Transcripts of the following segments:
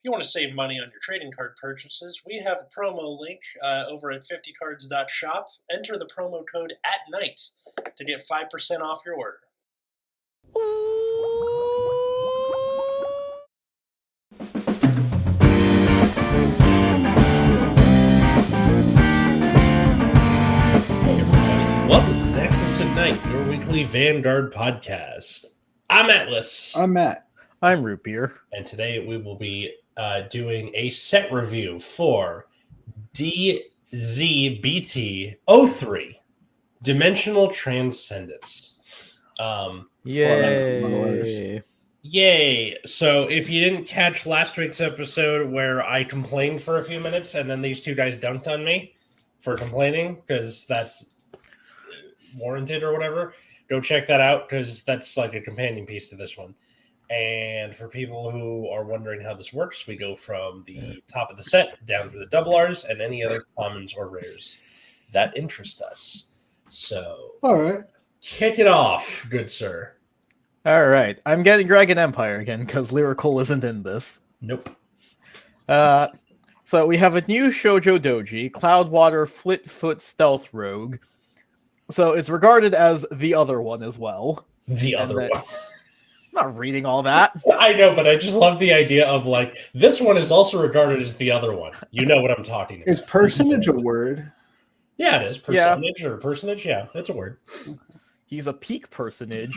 If you want to save money on your trading card purchases, we have a promo link over at 50cards.shop. Enter the promo code ATNIGHT to get 5% off your order. Hey everybody, welcome to Nexus at Night, your weekly Vanguard podcast. I'm Atlas. I'm Matt. I'm Root Beer. And today we will be doing a set review for DZ-BT03, Dimensional Transcendence. Yay! Yay! So if you didn't catch last week's episode where I complained for a few minutes and then these two guys dunked on me for complaining, because that's warranted or whatever, go check that out because that's like a companion piece to this one. And for people who are wondering how this works, we go from the top of the set down to the double R's and any other commons or rares that interest us. So, all right, kick it off, good sir. All right, I'm getting Dragon Empire again because Lyrical isn't in this. Nope. So we have a new Shoujo Doji, Cloudwater Flitfoot Stealth Rogue. So it's regarded as the other one as well. The other one. I'm not reading all that. I know, but I just love the idea of like, this one is also regarded as the other one. You know what I'm talking about. Is personage a word? Yeah, it is. Personage or personage. Yeah, it's a word. He's a peak personage,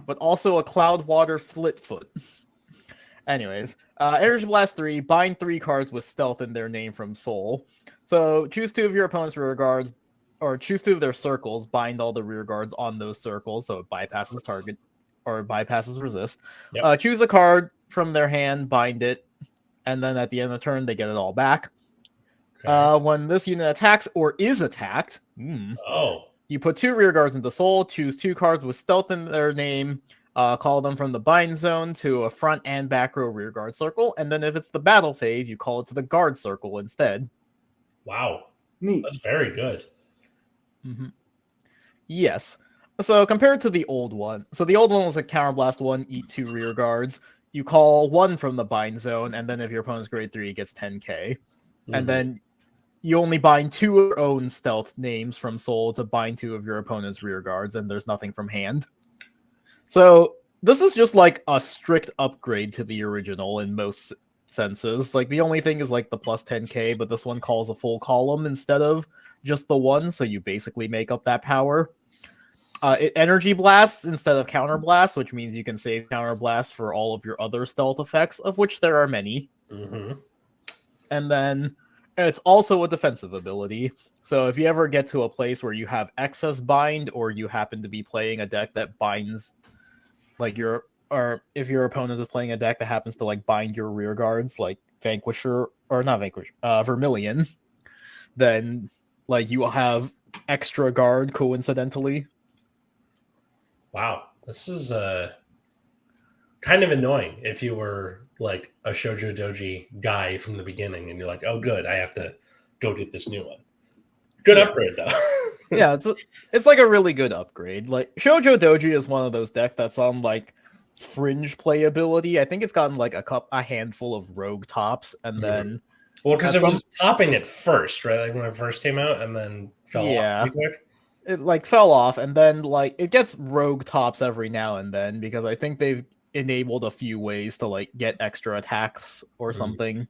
but also a Cloudwater Flitfoot. Anyways, Energy Blast 3, bind 3 cards with stealth in their name from Soul. So choose 2 of your opponent's rear guards, or choose 2 of their circles, bind all the rear guards on those circles, so it bypasses target, or bypasses resist. Yep. Choose a card from their hand, bind it, and then at the end of the turn, they get it all back. Okay. When this unit attacks or is attacked, you put 2 rear guards into Soul, choose 2 cards with stealth in their name, call them from the bind zone to a front and back row rear guard circle, and then if it's the battle phase, you call it to the guard circle instead. Wow. Neat. That's very good. Yes. So compared to the old one, so the old one was a Counterblast 1, eat 2 rear guards. You call 1 from the bind zone, and then if your opponent's grade 3, it gets 10k. And then you only bind 2 of your own stealth names from Soul to bind 2 of your opponent's rear guards, and there's nothing from hand. So this is just like a strict upgrade to the original in most senses. Like the only thing is like the plus 10k, but this one calls a full column instead of just the 1, so you basically make up that power. It energy blasts instead of counter blasts, which means you can save counter blasts for all of your other stealth effects, of which there are many. And then it's also a defensive ability. So if you ever get to a place where you have excess bind, or you happen to be playing a deck that binds, like or if your opponent is playing a deck that happens to like bind your rear guards, like Vanquisher, or not Vanquisher, Vermilion, then like you will have extra guard coincidentally. Wow, this is kind of annoying if you were like a Shoujo Doji guy from the beginning and you're like, oh good, I have to go get this new one. Good upgrade though. Yeah, it's like a really good upgrade. Like Shoujo Doji is one of those decks that's on like fringe playability. I think it's gotten like a handful of rogue tops, and then because it was topping at first, right? Like when it first came out, and then fell off pretty quick. It like fell off, and then like it gets rogue tops every now and then because I think they've enabled a few ways to like get extra attacks or something.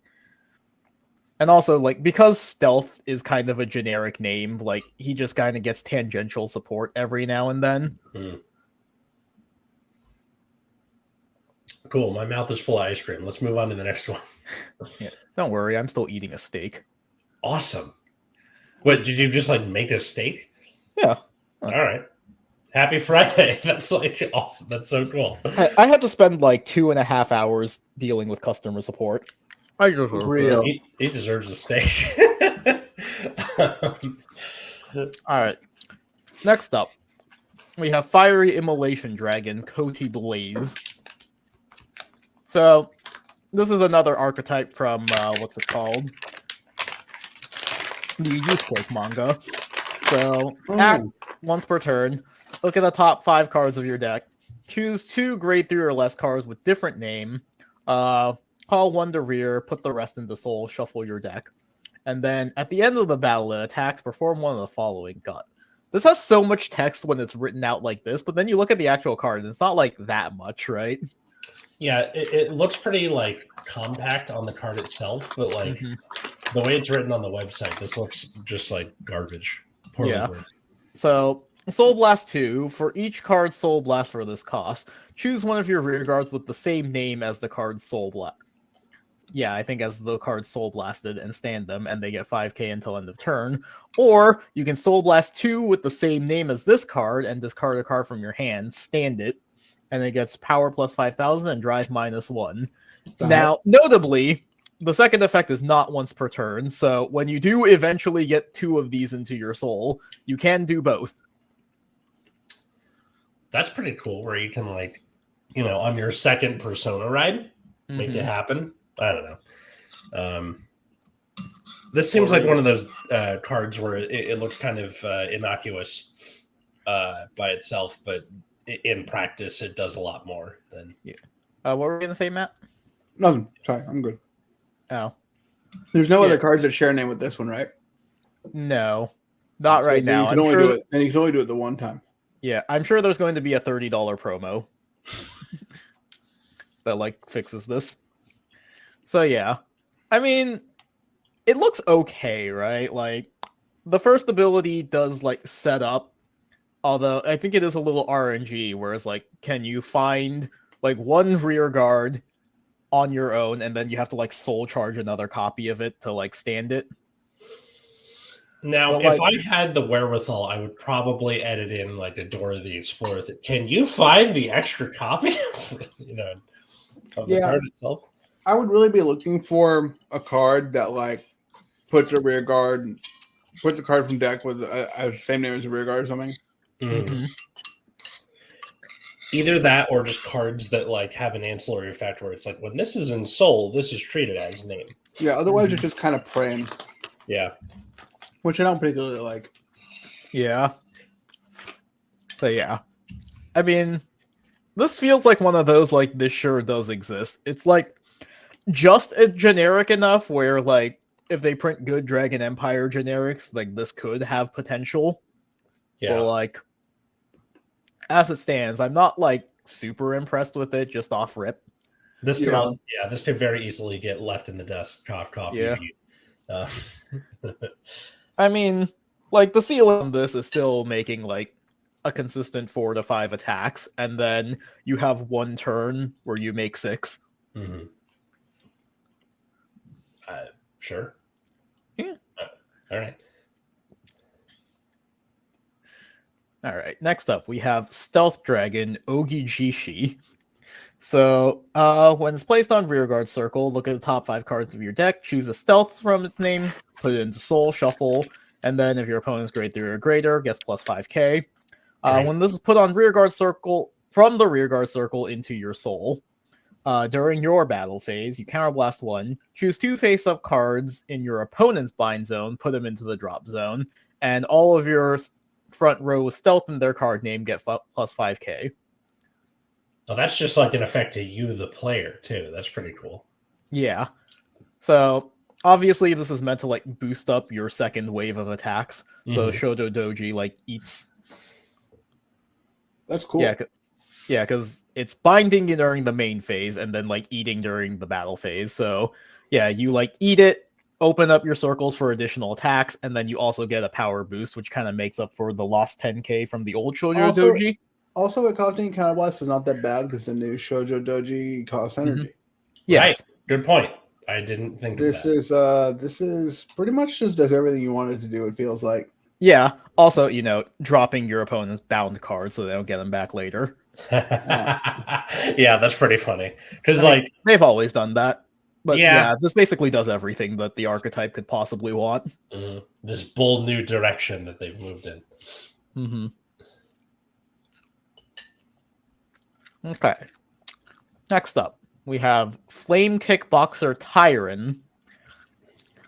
And also like because stealth is kind of a generic name, like he just kind of gets tangential support every now and then. Cool. My mouth is full of ice cream. Let's move on to the next one. Yeah, don't worry, I'm still eating a steak. Awesome. What, did you just like make a steak? Yeah. All right. Happy Friday. That's like awesome. That's so cool. I had to spend like 2.5 hours dealing with customer support. I deserve it. He deserves a steak. All right. Next up, we have Fiery Immolation Dragon, Koti Blaze. So, this is another archetype from, what's it called? The Youthquake manga. So, act once per turn. Look at the top 5 cards of your deck. Choose 2 grade 3 or less cards with different name. call 1 to rear, put the rest into soul, shuffle your deck. And then at the end of the battle, it attacks, perform one of the following. God. This has so much text when it's written out like this, but then you look at the actual card, and it's not like that much, right? Yeah, it looks pretty like compact on the card itself, but like the way it's written on the website, this looks just like garbage. Poorly written. So Soul Blast 2, for each card Soul Blast for this cost, choose one of your rear guards with the same name as the card Soul Blast. Yeah, I think as the card Soul Blasted, and stand them, and they get 5k until end of turn. Or you can Soul Blast 2 with the same name as this card and discard a card from your hand, stand it, and it gets power plus 5,000 and drive -1. Now, notably, the second effect is not once per turn, so when you do eventually get 2 of these into your soul, you can do both. That's pretty cool, where you can, like, you know, on your second persona ride, make it happen. I don't know. This seems like one of those cards where it looks kind of innocuous by itself, but in practice, it does a lot more than. Yeah. What were we gonna say, Matt? Nothing. Sorry, I'm good. Oh. There's no other cards that share a name with this one, right? No, not right now. You can only do it, and you can only do it the one time. Yeah, I'm sure there's going to be a $30 promo that like fixes this. So yeah, I mean, it looks okay, right? Like the first ability does like set up, although I think it is a little RNG, whereas like, can you find like one rear guard on your own, and then you have to like soul charge another copy of it to like stand it. Now, But, if like, I had the wherewithal, I would probably edit in like a Dora the Explorer. Can you find the extra copy of the card itself? I would really be looking for a card that like puts a rear guard, puts a card from deck with the same name as a rear guard or something. Either that or just cards that like have an ancillary effect where it's like, when this is in soul, this is treated as name. Yeah, otherwise it's just kind of praying. Yeah. Which I don't particularly like. Yeah. So yeah. I mean, this feels like one of those like this sure does exist. It's like just generic enough where like if they print good Dragon Empire generics, like this could have potential. Yeah. But like as it stands, I'm not like super impressed with it just off rip. This could this could very easily get left in the desk. Cough, cough. Yeah. I mean, like the ceiling on this is still making like a consistent 4 to 5 attacks, and then you have one turn where you make 6. Sure. Yeah. All right. All right. Next up, we have Stealth Dragon Ogijishi. So, when it's placed on Rearguard Circle, look at the top 5 cards of your deck, choose a Stealth from its name, put it into Soul, shuffle, and then if your opponent's grade 3 or greater, gets plus 5k. When this is put on Rearguard Circle, from the Rearguard Circle into your Soul, during your battle phase, you counterblast 1, choose 2 face-up cards in your opponent's bind zone, put them into the drop zone, and all of your front row with Stealth in their card name get plus 5k. Oh, that's just like an effect to you, the player, too. That's pretty cool. Yeah. So, obviously, this is meant to, like, boost up your second wave of attacks. So, Shoujo Doji, like, eats... That's cool. Yeah, because it's binding during the main phase and then, like, eating during the battle phase. So, yeah, you, like, eat it, open up your circles for additional attacks, and then you also get a power boost, which kind of makes up for the lost 10k from the old Shoujo Doji. Also, it costing counterblast is not that bad because the new Shoujo Doji costs energy. Yes. Right. Good point. I didn't think of that. This is pretty much just does everything you wanted to do, it feels like. Yeah. Also, dropping your opponent's bound cards so they don't get them back later. Yeah, that's pretty funny. Because they've always done that. But yeah, this basically does everything that the archetype could possibly want. This bold new direction that they've moved in. Okay. Next up, we have Flame Kickboxer Tyron.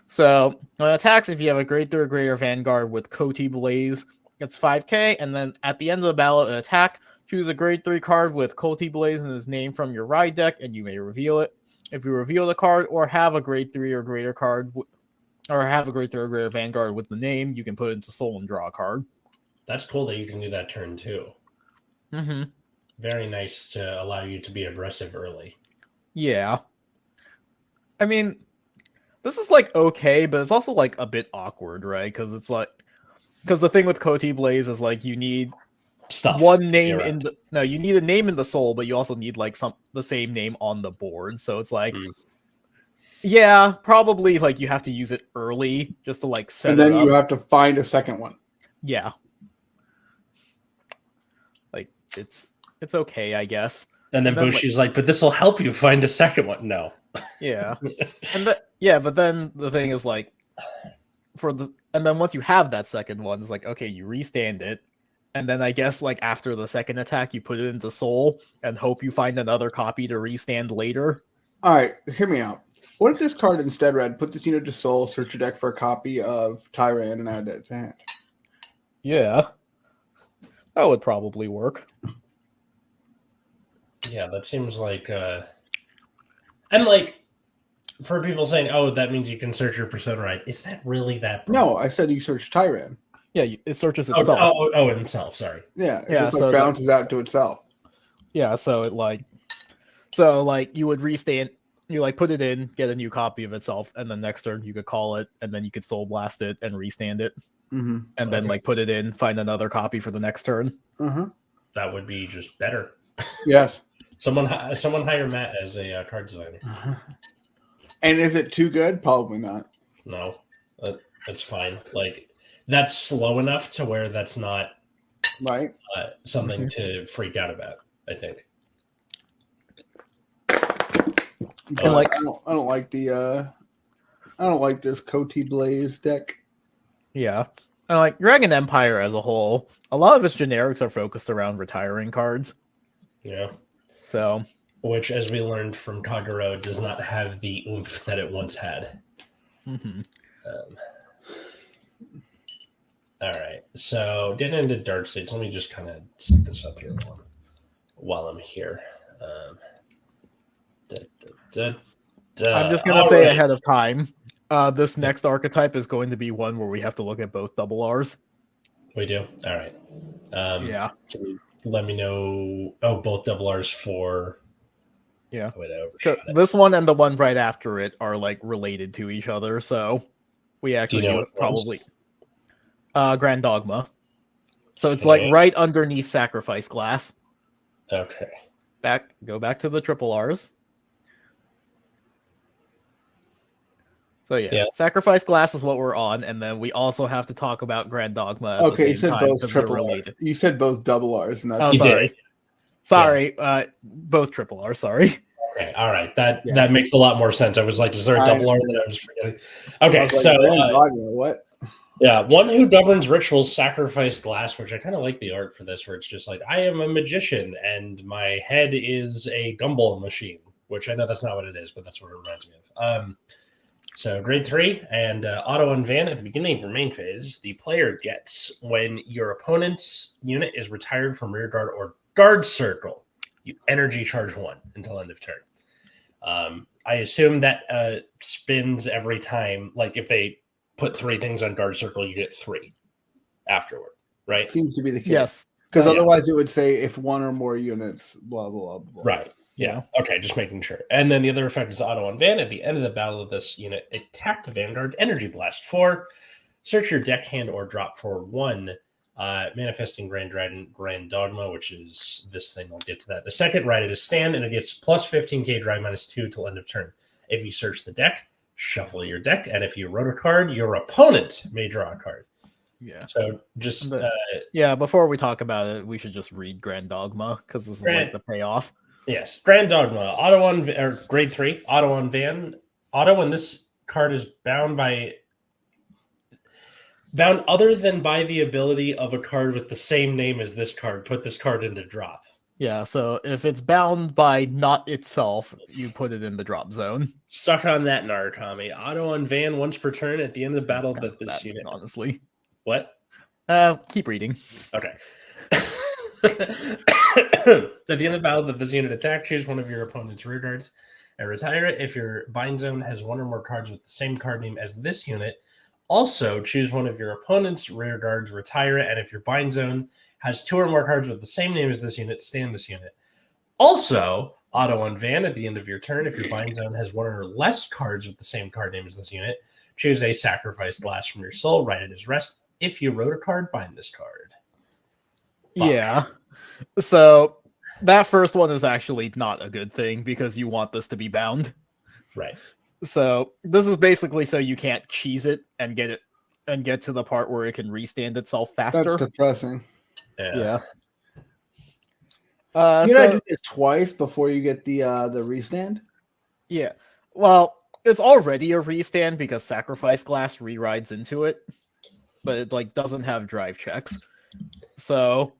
So, when it attacks, if you have a grade 3 or greater Vanguard with Koti Blaze, gets 5k, and then at the end of the battle, an attack, choose a grade 3 card with Koti Blaze and his name from your ride deck, and you may reveal it. if you reveal the card or have a grade 3 or greater card, or have a grade 3 or greater Vanguard with the name, you can put it into Soul and draw a card. That's cool that you can do that turn too. Mm-hmm. Very nice to allow you to be aggressive early. Yeah. I mean, this is like okay, but it's also like a bit awkward, right? Because it's like, because the thing with Koti Blaze is like you need Stuff. one name in the you need a name in the soul, but you also need like the same name on the board. So it's like, yeah, probably like you have to use it early just to like set and then it up. you have to find a second one. Yeah. Like it's okay, I guess. And then Bushi's like, but this will help you find a second one. No. Yeah. But then the thing is like and then once you have that second one, it's like, okay, you restand it. And then I guess like after the second attack, you put it into Soul and hope you find another copy to restand later. All right, hear me out. What if this card instead read, put this unit to Soul, search your deck for a copy of Tyran, and add it to hand? Yeah. That would probably work. Yeah, that seems like... And like, for people saying, oh, that means you can search your persona right. Is that really that broad? No, I said you search Tyran. Yeah, it searches itself. Oh, himself, sorry. Yeah, it just like balances out to itself. Yeah, so it like... you would restand... You like put it in, get a new copy of itself, and then next turn you could call it, and then you could Soul Blast it and restand it. Mm-hmm. And then like put it in, find another copy for the next turn. Mm-hmm. That would be just better. Yes. Someone hire Matt as a card designer. And is it too good? Probably not. No, that's fine. Like, that's slow enough to where that's not right something to freak out about, I think. And like, I don't like this Koti Blaze deck. Yeah. And like Dragon Empire as a whole, a lot of its generics are focused around retiring cards. Yeah. So, which, as we learned from Kagero, does not have the oomph that it once had. Mm-hmm. All right. So, getting into Dark States, let me just kind of set this up here while I'm here. I'm just going to say ahead of time, this next archetype is going to be one where we have to look at both double Rs. We do? All right. Yeah. Can you let me know? Oh, both double Rs for... Yeah. Wait, so this one and the one right after it are like related to each other, so we actually probably... Grand Dogma. So it's like right underneath Sacrifice Glass. Okay. Go back to the triple Rs. So yeah, Sacrifice Glass is what we're on, and then we also have to talk about Grand Dogma at the same time because they're related. You said both double Rs, and that's sorry. Both triple Rs. Sorry. Okay, all right. That makes a lot more sense. I was like, is there a double R that I was forgetting? Okay, what? Yeah, one who governs rituals, Sacrifice Glass, which I kind of like the art for this, where it's just like, I am a magician, and my head is a gumball machine, which I know that's not what it is, but that's what it reminds me of. So grade 3 and auto unvan at the beginning of your main phase, the player gets when your opponent's unit is retired from rear guard or guard circle, you energy charge 1 until end of turn. I assume that spins every time. Like if they put 3 things on guard circle, you get 3 afterward, right? Seems to be the case. Yes. Because otherwise it would say if 1 or more units, blah, blah, blah. Right. Yeah. Okay, just making sure. And then the other effect is auto unvan. At the end of the battle of this unit, attack the Vanguard, energy blast 4, search your deck hand or drop for 1, manifesting Grand Dragon, Grand Dogma, which is this thing. I'll get to that. The second, write it as stand, and it gets plus 15k drive -2 till end of turn. If you search the deck, shuffle your deck, and if you wrote a card, your opponent may draw a card. Yeah. So just before we talk about it, we should just read Grand Dogma because this is like the payoff. Yes, Grand Dogma, auto on or grade 3, auto on van, auto when this card is bound other than by the ability of a card with the same name as this card, put this card into drop. Yeah, so if it's bound by not itself, you put it in the drop zone. Suck on that, Narukami. Auto on van once per turn at the end of the battle that this unit. Honestly. What? Keep reading. Okay. At the end of the battle that this unit attacks, choose one of your opponent's rear guards. and retire it. If your bind zone has one or more cards with the same card name as this unit, also choose one of your opponent's rear guards, retire it. And if your bind zone has two or more cards with the same name as this unit, stand this unit. Also, auto unvan at the end of your turn. If your bind zone has one or less cards with the same card name as this unit, choose a sacrificed glass from your soul, write it as rest. If you wrote a card, bind this card. Fuck. Yeah. So that first one is actually not a good thing because you want this to be bound. Right. So this is basically so you can't cheese it and get to the part where it can restand itself faster. That's depressing. Yeah. You gotta do it twice before you get the restand. Yeah. Well, it's already a restand because sacrifice glass rerides into it, but it like doesn't have drive checks. So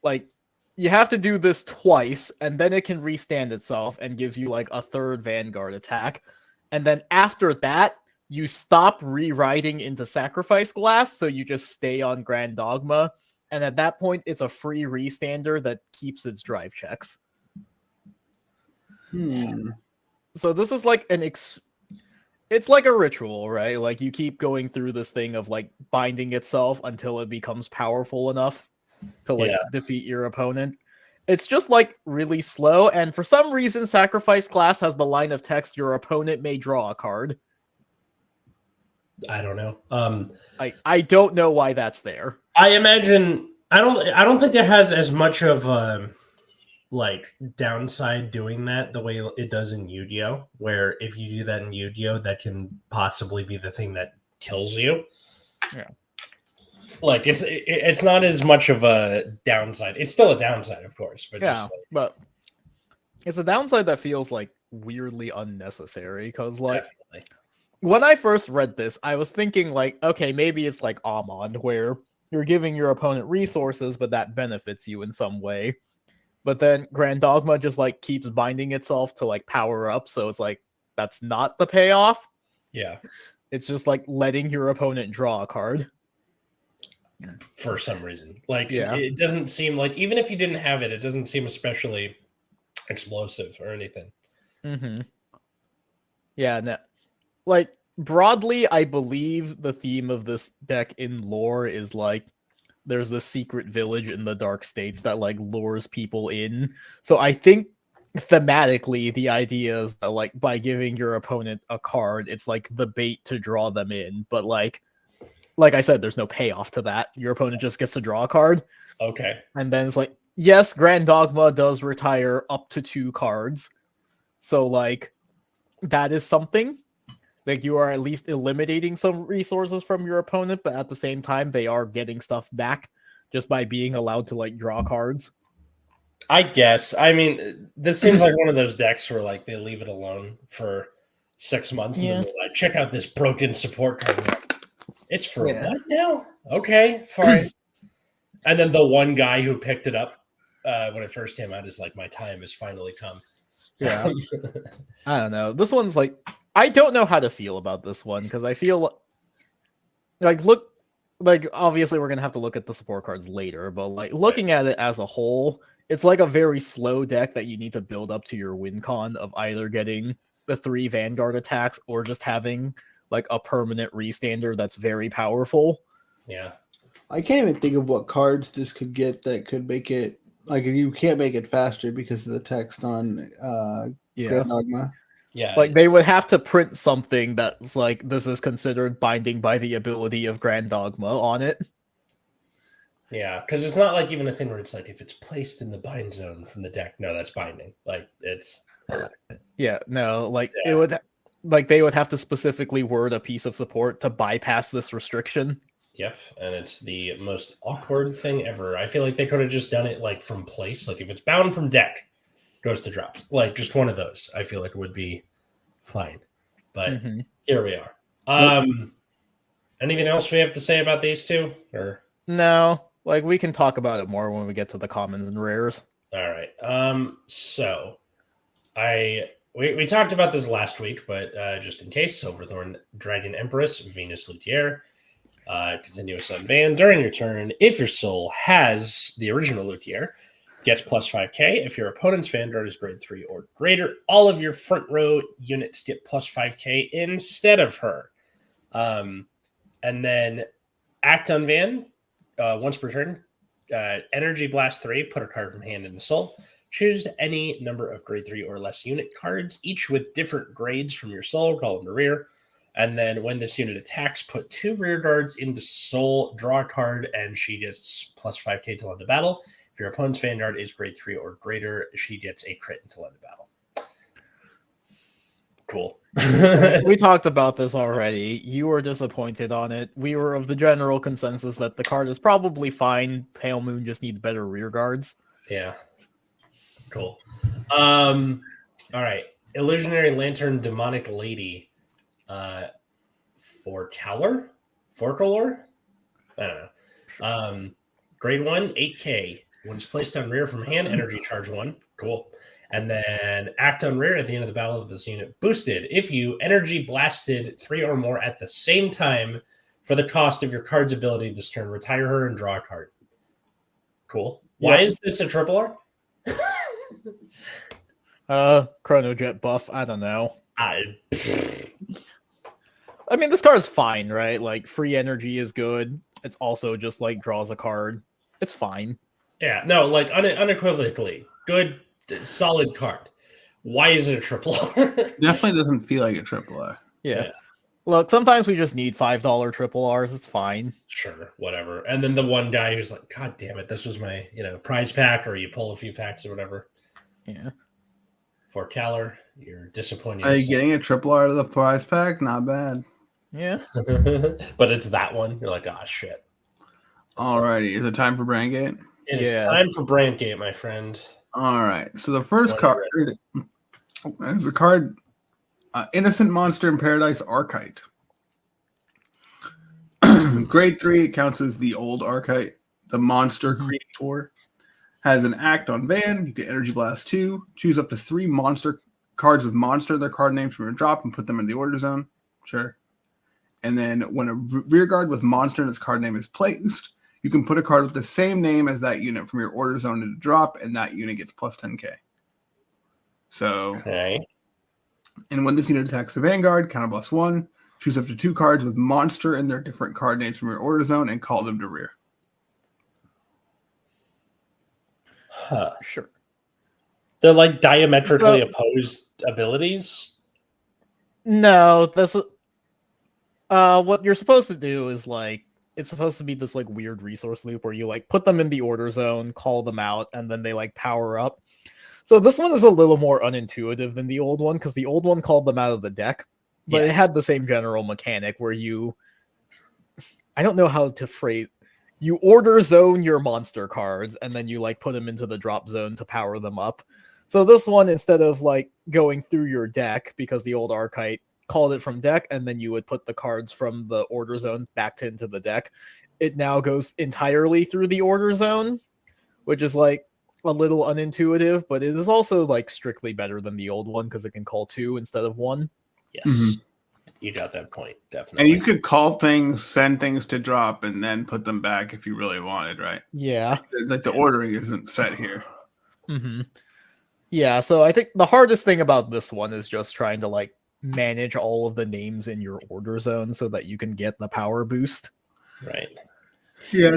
like you have to do this twice, and then it can restand itself and gives you like a third Vanguard attack. And then after that, you stop rewriting into sacrifice glass, so you just stay on Grand Dogma. And at that point, it's a free restander that keeps its drive checks. So this is like it's like a ritual, right? Like you keep going through this thing of like binding itself until it becomes powerful enough to like defeat your opponent. It's just like really slow, and for some reason, sacrifice glass has the line of text, "Your opponent may draw a card." I don't know. I don't know why that's there. I imagine I don't think it has as much of like downside doing that the way it does in Yu-Gi-Oh, where if you do that in Yu-Gi-Oh, that can possibly be the thing that kills you. Yeah. Like it's not as much of a downside. It's still a downside, of course, but just like, but it's a downside that feels like weirdly unnecessary because like definitely. When I first read this, I was thinking like, okay, maybe it's like Amon where you're giving your opponent resources, but that benefits you in some way. But then Grand Dogma just like keeps binding itself to like power up, so it's like that's not the payoff. Yeah. It's just like letting your opponent draw a card. For some reason. Like it doesn't seem like, even if you didn't have it, it doesn't seem especially explosive or anything. Mm-hmm. Yeah, no. Like broadly, I believe the theme of this deck in lore is like there's this secret village in the Dark States that like lures people in. So I think thematically the idea is that like by giving your opponent a card, it's like the bait to draw them in. But like I said, there's no payoff to that. Your opponent just gets to draw a card. Okay. And then it's like, yes, Grand Dogma does retire up to 2 cards. So like that is something. Like you are at least eliminating some resources from your opponent, but at the same time, they are getting stuff back just by being allowed to like draw cards. I guess. I mean, this seems like one of those decks where like they leave it alone for 6 months and then they're like, check out this broken support card. It's for what now? Okay, fine. And then the one guy who picked it up when it first came out is like, my time has finally come. Yeah. I don't know. This one's like, I don't know how to feel about this one because I feel like obviously we're gonna have to look at the support cards later, but like looking at it as a whole, it's like a very slow deck that you need to build up to your win con of either getting the 3 Vanguard attacks or just having like a permanent restander that's very powerful. Yeah. I can't even think of what cards this could get that could make it like you can't make it faster because of the text on Grand Dogma. Yeah. Like they would have to print something that's like this is considered binding by the ability of Grand Dogma on it. Yeah, because it's not like even a thing where it's like if it's placed in the bind zone from the deck, no, that's binding. Like it's it would like they would have to specifically word a piece of support to bypass this restriction. Yep, and it's the most awkward thing ever. I feel like they could have just done it like from place. Like if it's bound from deck, goes to drops. Like just one of those. I feel like it would be fine. But here we are. Anything else we have to say about these two? Or no, like we can talk about it more when we get to the commons and rares. All right. So we talked about this last week, but just in case, Silverthorn Dragon Empress, Venus Luthier, continuous unban during your turn. If your soul has the original Luthier, gets plus 5k. If your opponent's Vanguard is grade 3 or greater, all of your front row units get plus 5k instead of her. And then Act on Van, once per turn, Energy Blast 3, put a card from hand into soul. Choose any number of grade 3 or less unit cards, each with different grades from your soul, call them to rear. And then when this unit attacks, put 2 rear guards into soul, draw a card, and she gets plus 5k till end of battle. If your opponent's Vanguard is grade 3 or greater, she gets a crit until end of battle. Cool. We talked about this already. You were disappointed on it. We were of the general consensus that the card is probably fine. Pale Moon just needs better rear guards. Yeah. Cool. All right. Illusionary Lantern Demonic Lady for Calor? Forcolor? I don't know. Grade 1, 8k. When it's placed on rear from hand, energy charge 1. Cool. And then act on rear at the end of the battle of this unit boosted. If you energy blasted 3 or more at the same time for the cost of your card's ability this turn, retire her and draw a card. Cool. Why is this a triple R? Chrono Jet buff. I don't know. I mean, this card's fine, right? Like, free energy is good. It's also just like draws a card. It's fine. Yeah, no, like unequivocally good, solid card. Why is it a triple R? Definitely doesn't feel like a triple R. Yeah. Look, sometimes we just need $5 triple R's. It's fine. Sure, whatever. And then the one guy who's like, God damn it, this was my prize pack, or you pull a few packs or whatever. Yeah. For Calor, you're disappointed. Are you getting a triple R to the prize pack? Not bad. Yeah. But it's that one. You're like, oh shit. Alrighty, is it time for Brandgate? It is time for Brandgate, my friend. All right. So the first card is a card, Innocent Monster in Paradise Archite. Grade 3, it counts as the old Archite. The monster creator has an act on Van. You get Energy Blast 2. Choose up to 3 monster cards with monster their card names from your drop and put them in the order zone. Sure. And then when a rear guard with monster in its card name is placed, you can put a card with the same name as that unit from your order zone into drop, and that unit gets plus 10k. So, okay. And when this unit attacks the Vanguard, counter plus 1, choose up to 2 cards with monster and their different card names from your order zone and call them to rear. Huh. Sure. They're like diametrically opposed abilities? No, that's what you're supposed to do is like, it's supposed to be this like weird resource loop where you like put them in the order zone, call them out, and then they like power up. So this one is a little more unintuitive than the old one because the old one called them out of the deck, but it had the same general mechanic where I don't know how to phrase, you order zone your monster cards and then you like put them into the drop zone to power them up. So this one, instead of like going through your deck, because the old Archite called it from deck, and then you would put the cards from the order zone back into the deck, it now goes entirely through the order zone, which is like a little unintuitive, but it is also like strictly better than the old one because it can call 2 instead of 1. Yes. You got that point, definitely. And you could call things, send things to drop, and then put them back if you really wanted, right? Yeah. Like the ordering isn't set here. Yeah, so I think the hardest thing about this one is just trying to like manage all of the names in your order zone so that you can get the power boost. Right. Yeah,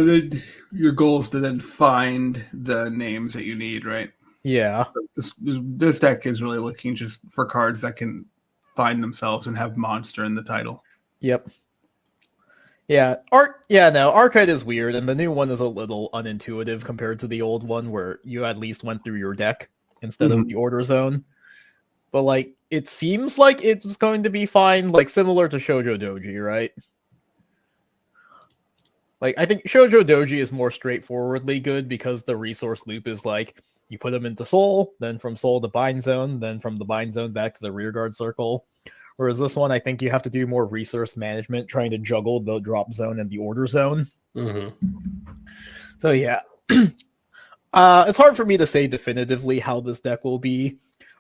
your goal is to then find the names that you need, right? Yeah. This deck is really looking just for cards that can find themselves and have monster in the title. Yep. Yeah. Archite is weird, and the new one is a little unintuitive compared to the old one where you at least went through your deck instead of the order zone. But like, it seems like it's going to be fine, like similar to Shoujo Doji, right? Like, I think Shoujo Doji is more straightforwardly good because the resource loop is like, you put them into Soul, then from Soul to Bind Zone, then from the Bind Zone back to the Rearguard Circle. Whereas this one, I think you have to do more resource management, trying to juggle the Drop Zone and the Order Zone. So yeah. It's hard for me to say definitively how this deck will be.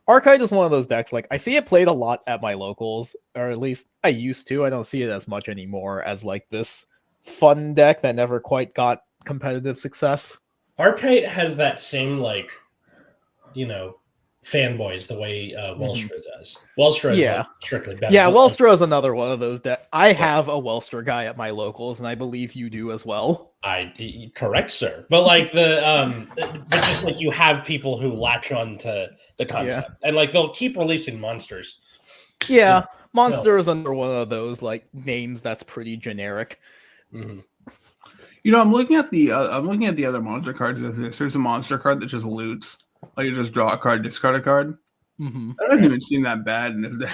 Archite is one of those decks, like, I see it played a lot at my locals, or at least I used to. I don't see it as much anymore as, like, this fun deck that never quite got competitive success. Arcite has that same like, fanboys the way Wellstra does. Wellstra is like strictly better. Yeah, but, Wellstra is another one of those. I have a Wellstra guy at my locals, and I believe you do as well. Correct, sir. But like but just like you have people who latch on to the concept, and like they'll keep releasing monsters. Yeah, Monster is under one of those like names that's pretty generic. Mm-hmm. I'm looking at the other monster cards. There's a monster card that just loots. Like you just draw a card, discard a card. Mm-hmm. That doesn't even seem that bad in this day.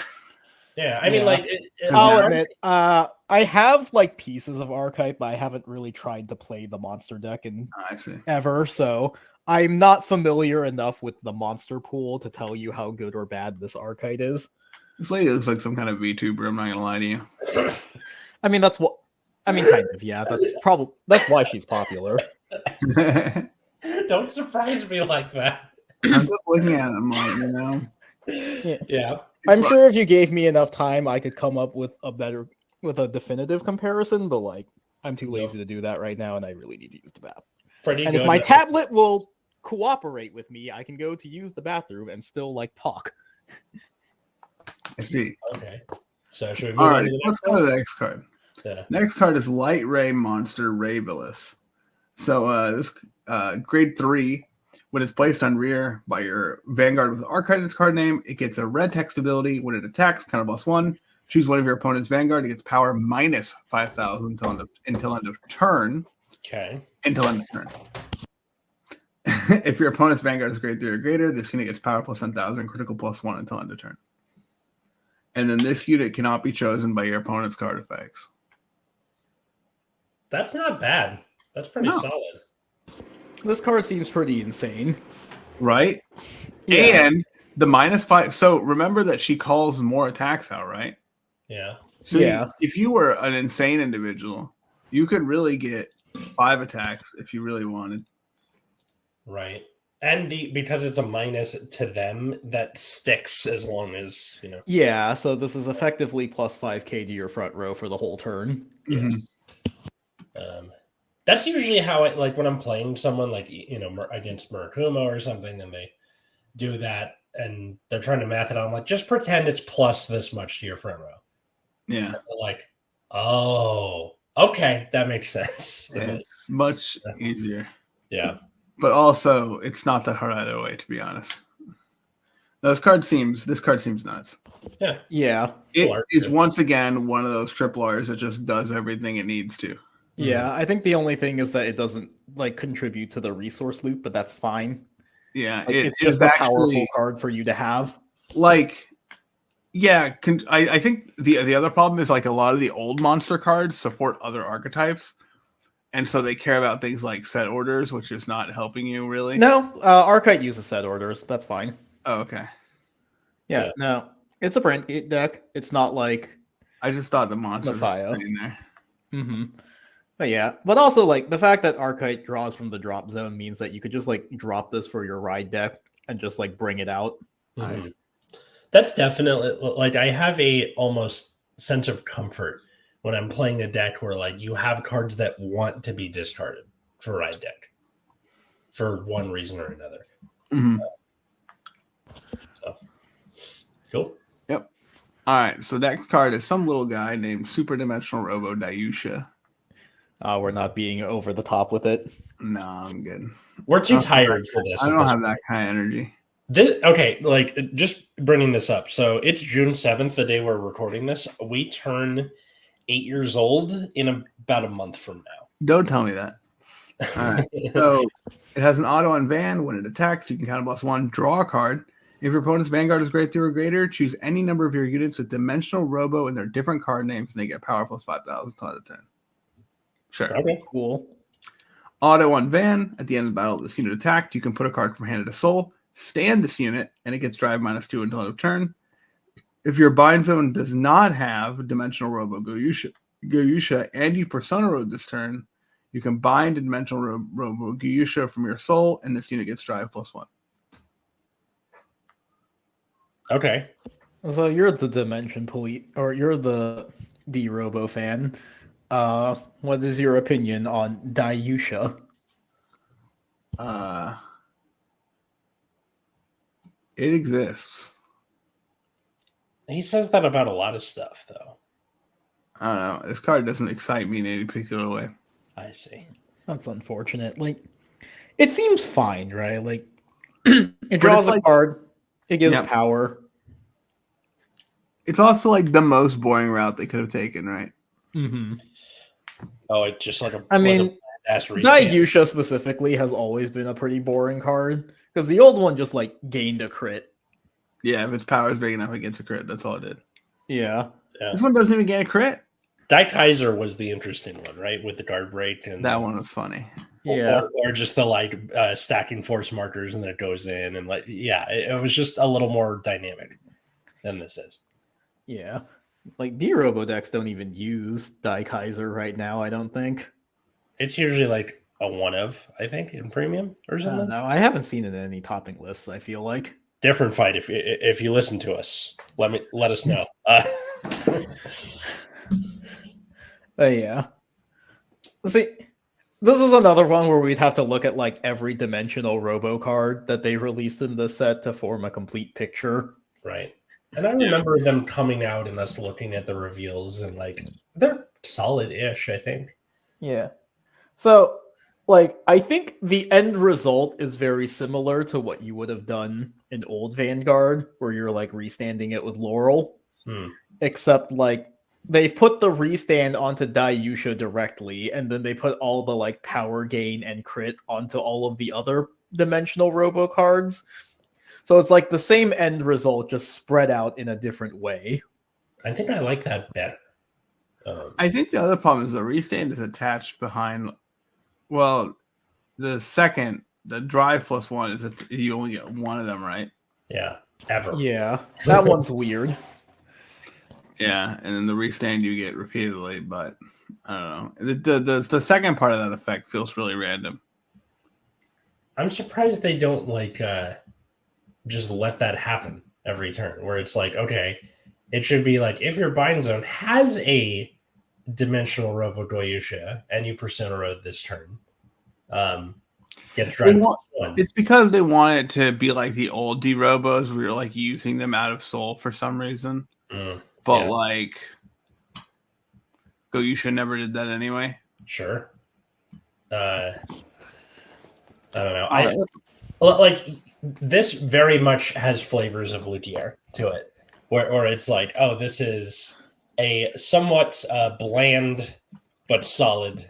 Yeah, I mean, like I'll admit, I have like pieces of Archetype, but I haven't really tried to play the monster deck in ever. So I'm not familiar enough with the monster pool to tell you how good or bad this Archetype is. This lady looks like some kind of VTuber. I'm not gonna lie to you. I mean, kind of. Yeah, that's why she's popular. Don't surprise me like that. I'm just looking at it. Yeah. I'm sure if you gave me enough time, I could come up with a definitive comparison, but like I'm too lazy to do that right now, and I really need to use the bathroom. And if my tablet will cooperate with me, I can go to use the bathroom and still like talk. I see. Okay. So should we move All on right, to the let's go to the next card. Yeah. Next card is Light Ray Monster Raybilus. So this grade 3, when it's placed on rear by your Vanguard with Arcite in its card name, it gets a red text ability. When it attacks, +1. Choose one of your opponent's Vanguard. It gets power -5,000 until end of turn. Okay. Until end of turn. If your opponent's Vanguard is grade 3 or greater, this unit gets power +10,000, critical +1 until end of turn. And then this unit cannot be chosen by your opponent's card effects. That's not bad. That's pretty solid. This card seems pretty insane. Right? Yeah. And the -5. So remember that she calls more attacks out, right? Yeah. So if you were an insane individual, you could really get 5 attacks if you really wanted. Right. And because it's a minus to them, that sticks as long as, Yeah, so this is effectively +5k to your front row for the whole turn. Mm-hmm. That's usually how it, like when I'm playing someone like, against Murakuma or something, and they do that and they're trying to math it out. I'm like, just pretend it's plus this much to your front row. Yeah. Like, oh, okay, that makes sense. It's much easier. Yeah. But also, it's not that hard either way, to be honest. This card seems nuts. Yeah. Yeah. It is once again one of those triple R's that just does everything it needs to. Yeah, I think the only thing is that it doesn't like contribute to the resource loop, but that's fine. Yeah, it's just a powerful card for you to have. Like, yeah, I think the other problem is like a lot of the old monster cards support other archetypes, and so they care about things like set orders, which is not helping you really. No, Arcite uses set orders. That's fine. Oh, okay. Yeah, no, it's a print deck. It's not like I just thought the monster Messiah was in there. Mm-hmm. But also like the fact that Arcite draws from the drop zone means that you could just like drop this for your ride deck and just like bring it out. Mm-hmm. That's definitely like I have a almost sense of comfort when I'm playing a deck where like you have cards that want to be discarded for ride deck for one reason or another. Mm-hmm. So cool. Yep. All right. So next card is some little guy named Super Dimensional Robo Dayusha. We're not being over the top with it. No, I'm good. We're too tired for this. I don't have that kind of energy. Okay, like just bringing this up. So it's June 7th, the day we're recording this. We turn 8 years old in about a month from now. Don't tell me that. All right. So it has an auto on Van. When it attacks, you can count +1, draw a card. If your opponent's Vanguard is grade 3 or greater, choose any number of your units with Dimensional Robo and their different card names, and they get power +5,000 to the 10. Sure. Okay, cool. Auto on Van. At the end of the battle, this unit attacked. You can put a card from hand to soul, stand this unit, and it gets drive -2 until end of turn. If your bind zone does not have Dimensional Robo Guyusha and you Persona Road this turn, you can bind Dimensional Robo Guyusha from your soul, and this unit gets drive +1. Okay. So you're the Dimension Police, or you're the D-Robo fan. What is your opinion on Dayusha? It exists. He says that about a lot of stuff, though. I don't know. This card doesn't excite me in any particular way. I see. That's unfortunate. Like, it seems fine, right? Like, it draws a card. It gives power. It's also like the most boring route they could have taken, right? Mm-hmm. Oh, it's just like a. I mean, Dayusha specifically has always been a pretty boring card because the old one just like gained a crit. Yeah, if its power is big enough, it gets a crit. That's all it did. Yeah. This one doesn't even get a crit. Kaiser was the interesting one, right? With the guard break, and that one was funny. Yeah, or just the like stacking force markers and then it goes in and like it was just a little more dynamic than this is. Yeah, like D-Robo decks don't even use Kaiser right now. I don't think it's usually like a one of, I think, in premium or something. No, I haven't seen it in any topping lists. I feel like different fight. If you listen to us, let us know. Yeah. See, this is another one where we'd have to look at like every dimensional robo card that they released in this set to form a complete picture. Right. And I remember them coming out and us looking at the reveals and like they're solid-ish, I think. Yeah. So, like, I think the end result is very similar to what you would have done in old Vanguard, where you're like restanding it with Laurel. Except like they put the restand onto Dayusha directly, and then they put all the like power gain and crit onto all of the other dimensional robo cards. So it's like the same end result, just spread out in a different way. I think I like that better. I think the other problem is the restand is attached behind. Well, the drive plus one is you only get one of them, right? Yeah, ever. Yeah, that one's weird. Yeah, and then the restand you get repeatedly, but I don't know. The second part of that effect feels really random. I'm surprised they don't like just let that happen every turn, where it's like, okay, it should be like if your bind zone has a dimensional Robo Dayusha and you Persona Road this turn, gets drive plus one. It's because they want it to be like the old D-Robos where you're like using them out of soul for some reason. But like Goyusha never did that anyway. Sure. I don't know. I like this very much has flavors of Lugier to it, where it's like, oh, this is a somewhat bland but solid,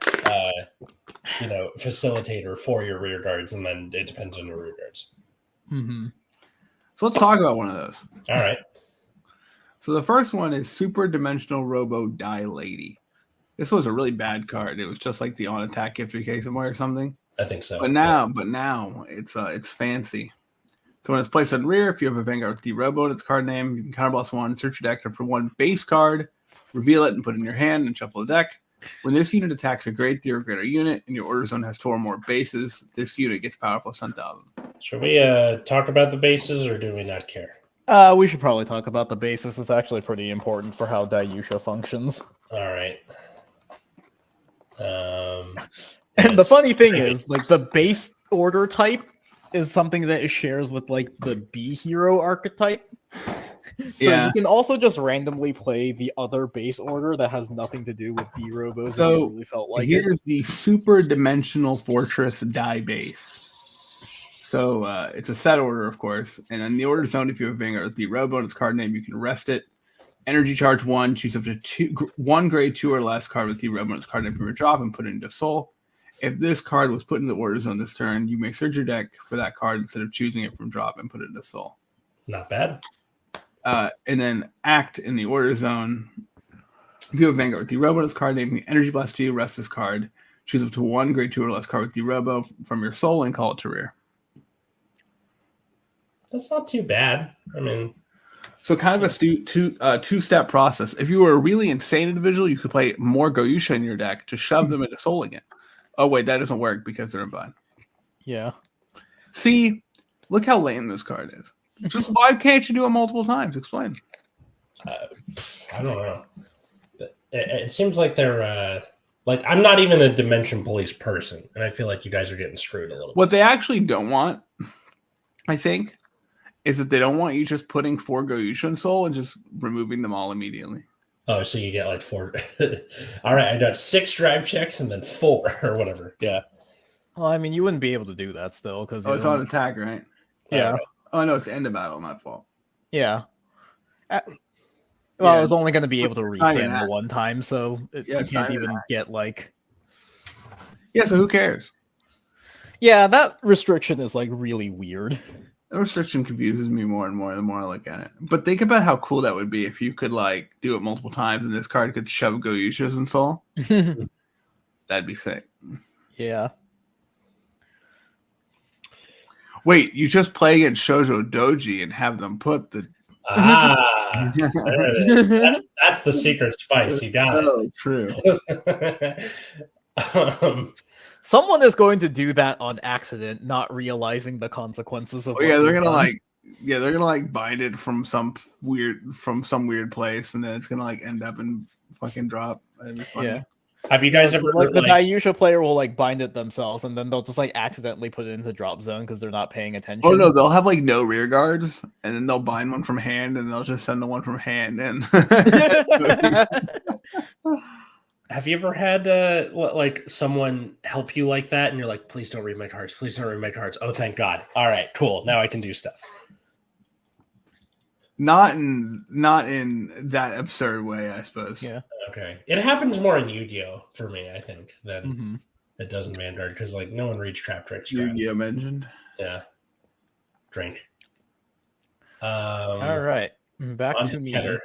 facilitator for your rear guards, and then it depends on your rear guards. Mm-hmm. So let's talk about one of those. All right. So the first one is Super Dimensional Robo Die Lady. This was a really bad card. It was just like the on attack gift 3K somewhere or something. I think so. But now it's fancy. So when it's placed on rear, if you have a Vanguard with D-Robo and its card name, you can counterblast one, search your deck for one base card, reveal it and put it in your hand and shuffle the deck. When this unit attacks a grade 3 or greater unit and your order zone has 2 or more bases, this unit gets power plus 10,000. Should we talk about the bases or do we not care? We should probably talk about the basis. It's actually pretty important for how Dayusha functions. All right. And the funny thing is, like, the base order type is something that it shares with, like, the B hero archetype. So you can also just randomly play the other base order that has nothing to do with D-Robos. So if you really felt like here's the Super Dimensional Fortress Die Base. So it's a set order, of course. And in the order zone, if you have a Vanguard with D-Robo and its card name, you can rest it. Energy charge 1, choose up to 1 grade 2 or less card with D-Robo and its card name from your drop and put it into Soul. If this card was put in the order zone this turn, you may search your deck for that card instead of choosing it from drop and put it into Soul. Not bad. And then act in the order zone. If you have Vanguard with D-Robo and its card name, Energy Blast 2, rest this card. Choose up to 1 grade 2 or less card with D-Robo from your Soul and call it to rear. That's not too bad. I mean, so kind of a two-step process. If you were a really insane individual, you could play more Goyusha in your deck to shove them into Souling it. Oh wait, that doesn't work because they're in bind. Yeah. See, look how lame this card is. Just why can't you do it multiple times? Explain. I don't know. It seems like they're Like, I'm not even a Dimension Police person, and I feel like you guys are getting screwed a little bit. What they actually don't want, I think, is that they don't want you just putting 4 Goyushan Soul and just removing them all immediately. Oh, so you get like 4. All right, I got 6 drive checks and then 4 or whatever. Yeah. Well, I mean, you wouldn't be able to do that still because Oh, it's on attack, right? Yeah. Oh no, it's end of battle, my fault. Yeah. Well, Yeah. it's only going to be able to It's not even restand the that. one time, so Yeah, you it's not can't even even that. get like. Yeah, so who cares? Yeah, that restriction is like really weird. The restriction confuses me more and more the more I look at it. But think about how cool that would be if you could like do it multiple times and this card could shove Goyushas and Soul. That'd be sick. Yeah. Wait, you just play against Shoujo Doji and have them put the Ah, there it is. That's the secret spice. You got so true. it. Someone is going to do that on accident, not realizing the consequences of. Oh, yeah, what they're they've gonna done. they're gonna bind it from some weird place, and then it's gonna end up in fucking drop. That'd be funny. Yeah. Have you guys ever Like the Dayusha player will bind it themselves, and then they'll just accidentally put it into drop zone because they're not paying attention. Oh no, they'll have no rear guards, and then they'll bind one from hand, and they'll just send the one from hand in. Have you ever had someone help you like that, and you're like, "Please don't read my cards. Please don't read my cards." Oh, thank God! All right, cool. Now I can do stuff. Not in that absurd way, I suppose. Yeah. Okay, it happens more in Yu-Gi-Oh for me, I think, than Mm-hmm. it does in Vanguard because no one reads Trap Tricks. Yu-Gi-Oh mentioned. Yeah. Drink. All right, back to me. Keter.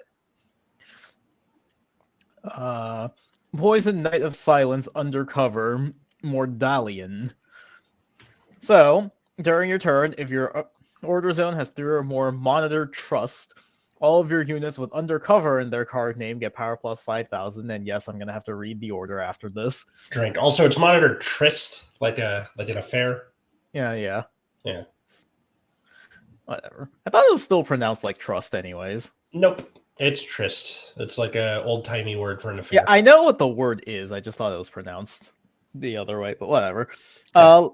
Poison Knight of Silence Undercover Mordalion. So, during your turn, if your order zone has 3 or more Monitor Trust, all of your units with Undercover in their card name get power plus 5,000. And yes, I'm going to have to read the order after this. Drink. Also, it's Monitor Trist, like an affair. Yeah. Yeah. Whatever. I thought it was still pronounced like trust anyways. Nope. It's Trist. It's like a old-timey word for an affair. Yeah, I know what the word is. I just thought it was pronounced the other way, but whatever. Yeah.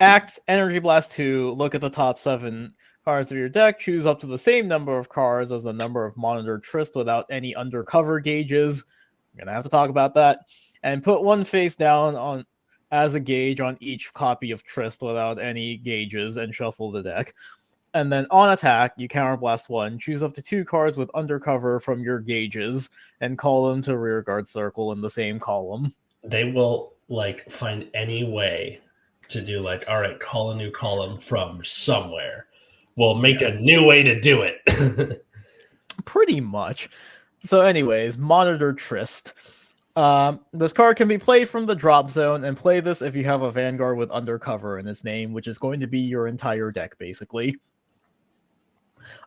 Act Energy Blast 2. Look at the top 7 cards of your deck. Choose up to the same number of cards as the number of Monitor Trist without any undercover gauges. I'm going to have to talk about that. And put 1 face down on as a gauge on each copy of Trist without any gauges and shuffle the deck. And then on attack, you counterblast 1. Choose up to 2 cards with undercover from your gauges and call them to rearguard circle in the same column. They will find any way to do all right, call a new column from somewhere. We'll make a new way to do it. Pretty much. So anyways, Monitor Trist. This card can be played from the drop zone, and play this if you have a Vanguard with Undercover in its name, which is going to be your entire deck, basically.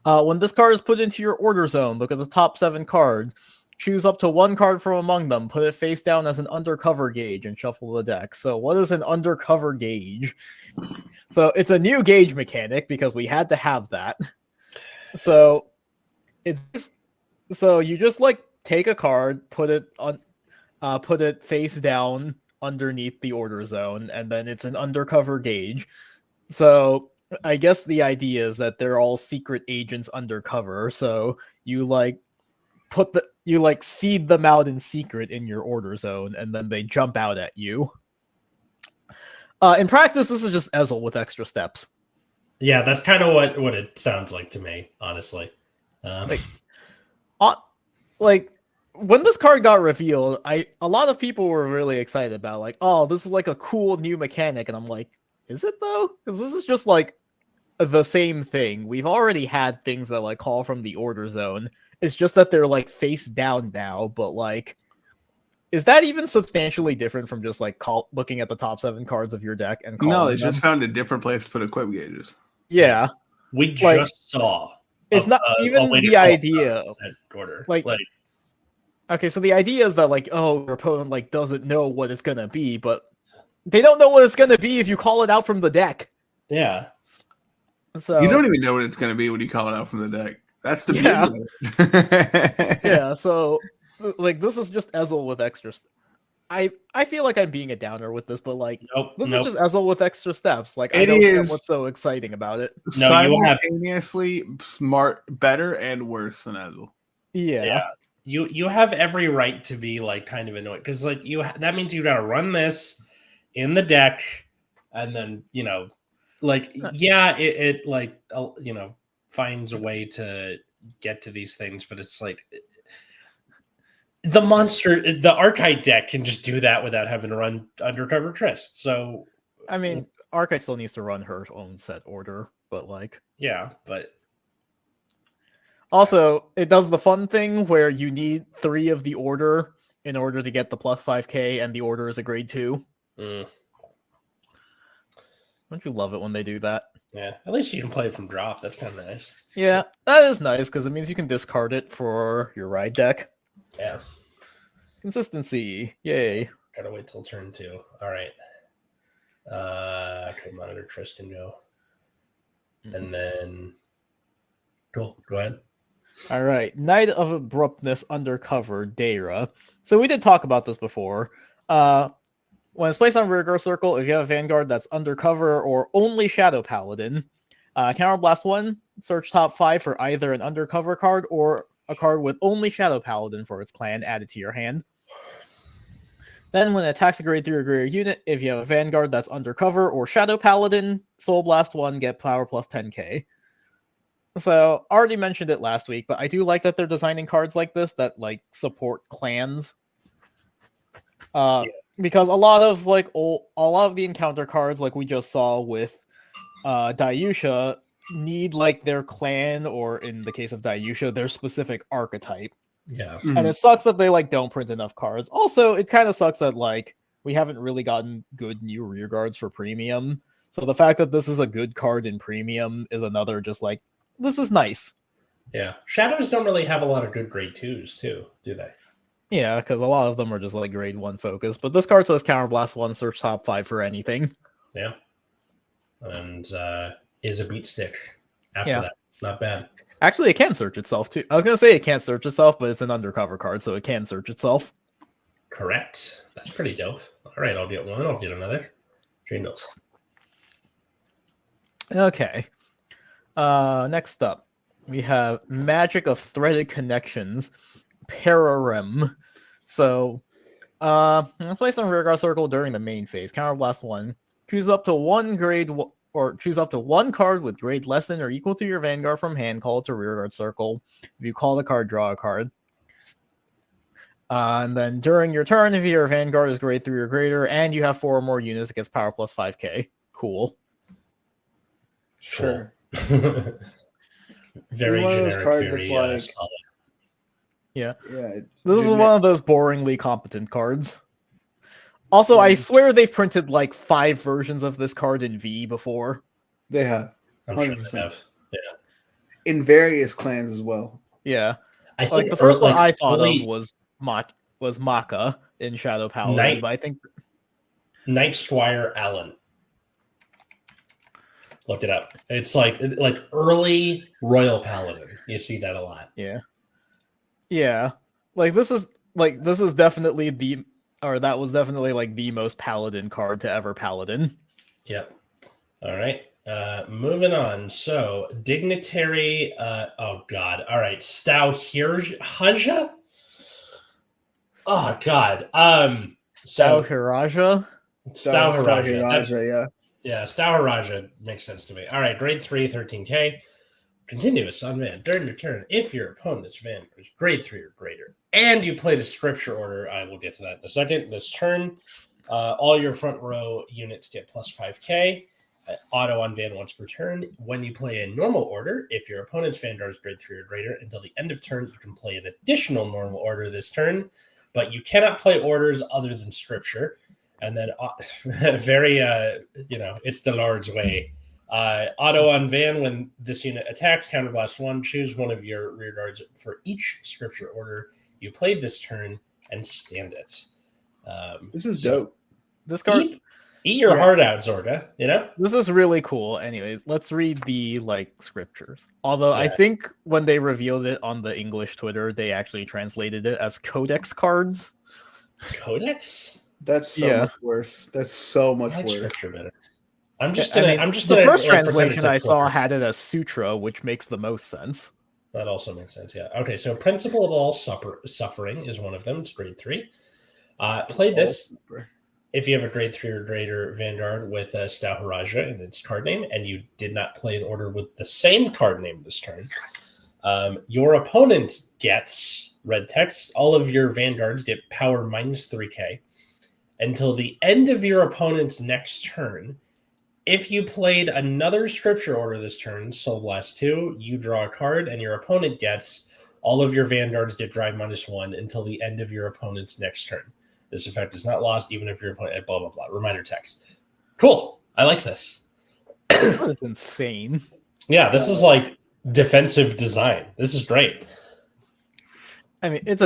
When this card is put into your order zone, look at the top 7 cards. Choose up to 1 card from among them, put it face down as an undercover gauge, and shuffle the deck. So what is an undercover gauge? So it's a new gauge mechanic because we had to have that. So you just take a card, put it face down underneath the order zone, and then it's an undercover gauge. So I guess the idea is that they're all secret agents undercover. So you seed them out in secret in your order zone, and then they jump out at you. In practice, this is just Ezel with extra steps. Yeah, that's kind of what it sounds like to me, honestly. When this card got revealed, a lot of people were really excited about oh, this is a cool new mechanic, and I'm like, is it though? Because this is just the same thing. We've already had things that call from the order zone. It's just that they're face down now, but is that even substantially different from just looking at the top 7 cards of your deck and calling No, they them? just found a different place to put equip gauges. Yeah. We just saw. It's not even the idea. Order. Okay, so the idea is that your opponent doesn't know what it's gonna be, but they don't know what it's gonna be if you call it out from the deck. Yeah. So you don't even know what it's going to be when you call it out from the deck. That's the beauty of it. Yeah, so this is just Ezel with extra. I feel like I'm being a downer with this, but like this Nope. is just Ezel with extra steps. Like I It don't get is- what's so exciting about it. No, you have simultaneously smart, better, and worse than Ezel. Yeah. You have every right to be like kind of annoyed because like that means you got to run this in the deck, and then like it like finds a way to get to these things, but it's like the Archite deck can just do that without having to run Undercover Tryst. So I mean, Archite still needs to run her own set order, but like yeah, but also it does the fun thing where you need 3 of the order in order to get the plus 5k, and the order is a grade 2. Don't you love it when they do that? Yeah, at least you can play it from drop. That's kind of nice. Yeah, that is nice because it means you can discard it for your ride deck. Yeah. Consistency. Yay. Gotta wait till turn 2. All right. Okay, Monitor Tryst can go. And then cool. Go ahead. All right. Knight of Abruptness Undercover, Daira. So we did talk about this before. When it's placed on Rearguard Circle, if you have a Vanguard that's Undercover or only Shadow Paladin, Counterblast 1, search top 5 for either an Undercover card or a card with only Shadow Paladin for its clan added to your hand. Then when it attacks a grade 3 or greater unit, if you have a Vanguard that's Undercover or Shadow Paladin, Soul Blast 1, get power plus 10k. So, I already mentioned it last week, but I do like that they're designing cards like this that like support clans. Because a lot of the encounter cards, like we just saw with Dayusha, need like their clan, or in the case of Dayusha, their specific archetype. Yeah. And it sucks that they like don't print enough cards. Also, it kind of sucks that like we haven't really gotten good new rear guards for premium. So the fact that this is a good card in premium is another just like, this is nice. Yeah. Shadows don't really have a lot of good grade 2s too, do they? Yeah, because a lot of them are just like grade 1 focus. But this card says Counterblast 1, search top 5 for anything. Yeah. And is a beat stick after that. Not bad. Actually, it can search itself too. I was going to say it can't search itself, but it's an undercover card, so it can search itself. Correct. That's pretty dope. All right, I'll get one. I'll get another. Dreamdills. Okay. Next up, we have Magic of Threaded Connections, Pararem. So, place on Rearguard Circle during the main phase. Counterblast 1. Choose up to one card with grade less than or equal to your Vanguard from hand. Call it to Rearguard Circle. If you call the card, draw a card. And then during your turn, if your Vanguard is grade 3 or greater, and you have 4 or more units, it gets power plus 5k. Cool. Sure. Very one of those generic, cards very that's like- solid. Yeah. Yeah. This is one of those boringly competent cards. Also, I swear they've printed like 5 versions of this card in V before. They have. I'm sure 100%. they have. Yeah. In various clans as well. Yeah. I think Like the first one I thought early of was Maka in Shadow Paladin, but I think Knight Squire Allen. Look it up. It's like early Royal Paladin. You see that a lot. Yeah. Yeah. This is definitely that was definitely like the most Paladin card to ever Paladin. Yep. All right. Moving on. So Dignitary. Oh God. All right. Stauhiraja. Oh God. Stauhiraja. Stauhiraja, yeah. Yeah, Stauhiraja makes sense to me. All right, grade 3, 13k. Continuous on Van. During your turn, if your opponent's Vanguard is grade 3 or greater, and you played a scripture order, I will get to that in a second. This turn, all your front row units get plus 5k. Auto on Van once per turn. When you play a normal order, if your opponent's Vanguard is grade 3 or greater, until the end of turn, you can play an additional normal order this turn, but you cannot play orders other than scripture. And then very, it's the Lord's way. Auto on Van, when this unit attacks, Counterblast 1, choose one of your rear guards for each scripture order you played this turn and stand it. This is dope. This card... Eat your heart out, Zorga, This is really cool. Anyways, let's read the, scriptures. Although I think when they revealed it on the English Twitter, they actually translated it as codex cards. Codex? That's so much worse. That's so much I like worse. scripture better. I'm just The gonna first like, pretend translation it's a I saw clicker. had it as sutra, which makes the most sense. That also makes sense, yeah. Okay, so Principle of All Suffering is one of them. It's grade 3. Play this if you have a grade 3 or greater Vanguard with Stauharaja in its card name, and you did not play an order with the same card name this turn. Your opponent gets red text. All of your Vanguards get power minus 3k until the end of your opponent's next turn. If you played another scripture order this turn, Soul Blast 2, you draw a card, and your opponent gets all of your Vanguards get drive minus 1 until the end of your opponent's next turn. This effect is not lost, even if your opponent blah blah blah. Reminder text. Cool. I like this. That is insane. Yeah, this is like defensive design. This is great. I mean, it's